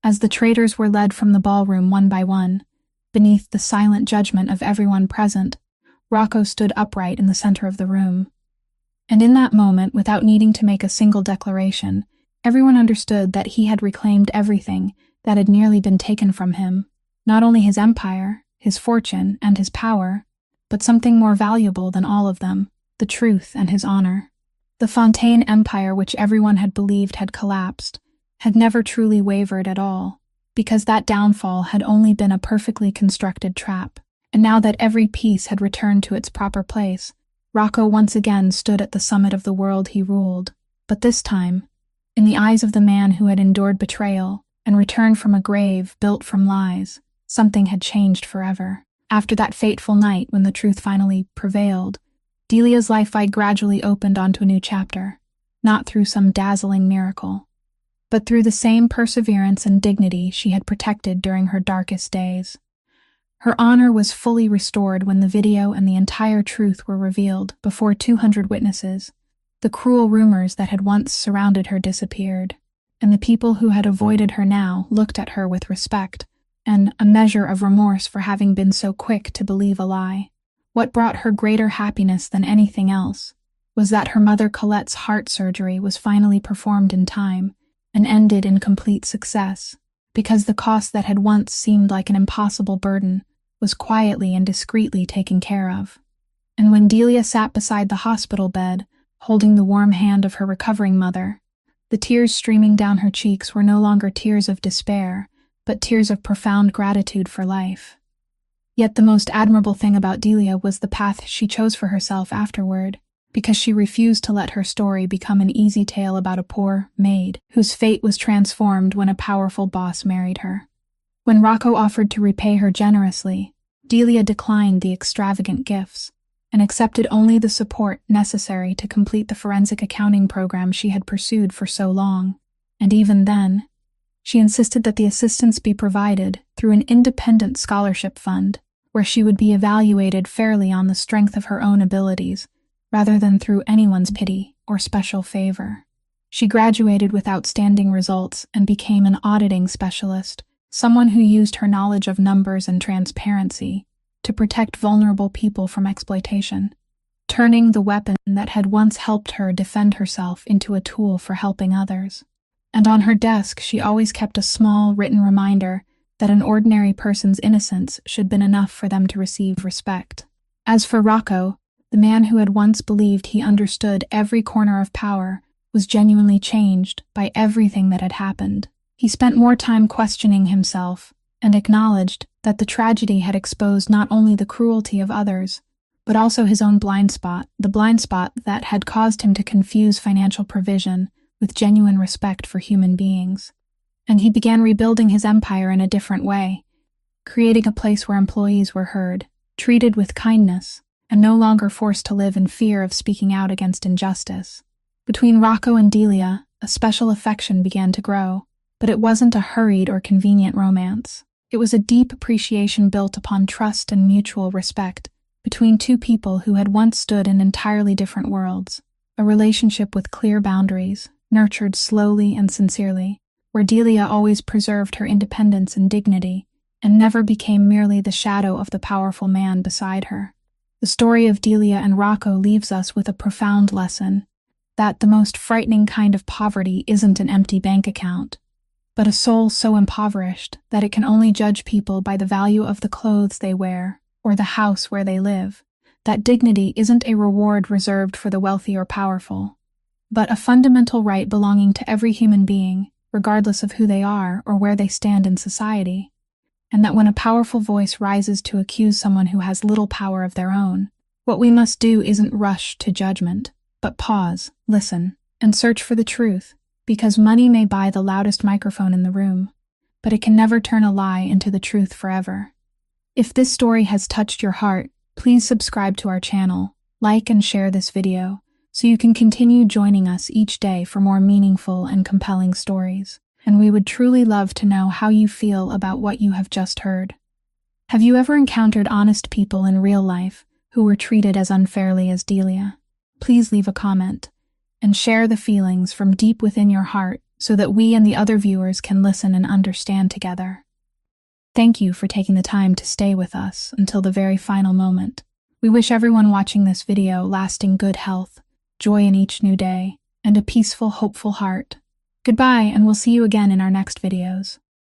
As the traitors were led from the ballroom one by one, beneath the silent judgment of everyone present, Rocco stood upright in the center of the room. And in that moment, without needing to make a single declaration, everyone understood that he had reclaimed everything that had nearly been taken from him, not only his empire, his fortune, and his power, but something more valuable than all of them, the truth and his honor. The Fontaine Empire, which everyone had believed had collapsed, had never truly wavered at all, because that downfall had only been a perfectly constructed trap. And now that every piece had returned to its proper place, Rocco once again stood at the summit of the world he ruled. But this time, in the eyes of the man who had endured betrayal and returned from a grave built from lies, something had changed forever. After that fateful night when the truth finally prevailed, Delia's life gradually opened onto a new chapter, not through some dazzling miracle, but through the same perseverance and dignity she had protected during her darkest days. Her honor was fully restored when the video and the entire truth were revealed before 200 witnesses. The cruel rumors that had once surrounded her disappeared, and the people who had avoided her now looked at her with respect and a measure of remorse for having been so quick to believe a lie. What brought her greater happiness than anything else was that her mother Colette's heart surgery was finally performed in time and ended in complete success, because the cost that had once seemed like an impossible burden was quietly and discreetly taken care of. And when Delia sat beside the hospital bed, holding the warm hand of her recovering mother, the tears streaming down her cheeks were no longer tears of despair, but tears of profound gratitude for life. Yet the most admirable thing about Delia was the path she chose for herself afterward, because she refused to let her story become an easy tale about a poor maid whose fate was transformed when a powerful boss married her. When Rocco offered to repay her generously, Delia declined the extravagant gifts and accepted only the support necessary to complete the forensic accounting program she had pursued for so long. And even then, She insisted that the assistance be provided through an independent scholarship fund, where she would be evaluated fairly on the strength of her own abilities, rather than through anyone's pity or special favor. She graduated with outstanding results and became an auditing specialist, someone who used her knowledge of numbers and transparency to protect vulnerable people from exploitation, turning the weapon that had once helped her defend herself into a tool for helping others. And on her desk, she always kept a small written reminder that an ordinary person's innocence should have been enough for them to receive respect. As for Rocco, the man who had once believed he understood every corner of power was genuinely changed by everything that had happened. He spent more time questioning himself and acknowledged that the tragedy had exposed not only the cruelty of others, but also his own blind spot, the blind spot that had caused him to confuse financial provision with genuine respect for human beings. And he began rebuilding his empire in a different way, creating a place where employees were heard, treated with kindness, and no longer forced to live in fear of speaking out against injustice. Between Rocco and Delia, a special affection began to grow, but it wasn't a hurried or convenient romance. It was a deep appreciation built upon trust and mutual respect between two people who had once stood in entirely different worlds, a relationship with clear boundaries, nurtured slowly and sincerely, where Delia always preserved her independence and dignity, and never became merely the shadow of the powerful man beside her. The story of Delia and Rocco leaves us with a profound lesson, that the most frightening kind of poverty isn't an empty bank account, but a soul so impoverished that it can only judge people by the value of the clothes they wear or the house where they live. That dignity isn't a reward reserved for the wealthy or powerful, but a fundamental right belonging to every human being, regardless of who they are or where they stand in society. And that when a powerful voice rises to accuse someone who has little power of their own, what we must do isn't rush to judgment, but pause, listen, and search for the truth, because money may buy the loudest microphone in the room, but it can never turn a lie into the truth forever. If this story has touched your heart, please subscribe to our channel, like and share this video, so you can continue joining us each day for more meaningful and compelling stories. And we would truly love to know how you feel about what you have just heard. Have you ever encountered honest people in real life who were treated as unfairly as Delia? Please leave a comment and share the feelings from deep within your heart so that we and the other viewers can listen and understand together. Thank you for taking the time to stay with us until the very final moment. We wish everyone watching this video lasting good health, joy in each new day, and a peaceful, hopeful heart. Goodbye, and we'll see you again in our next videos.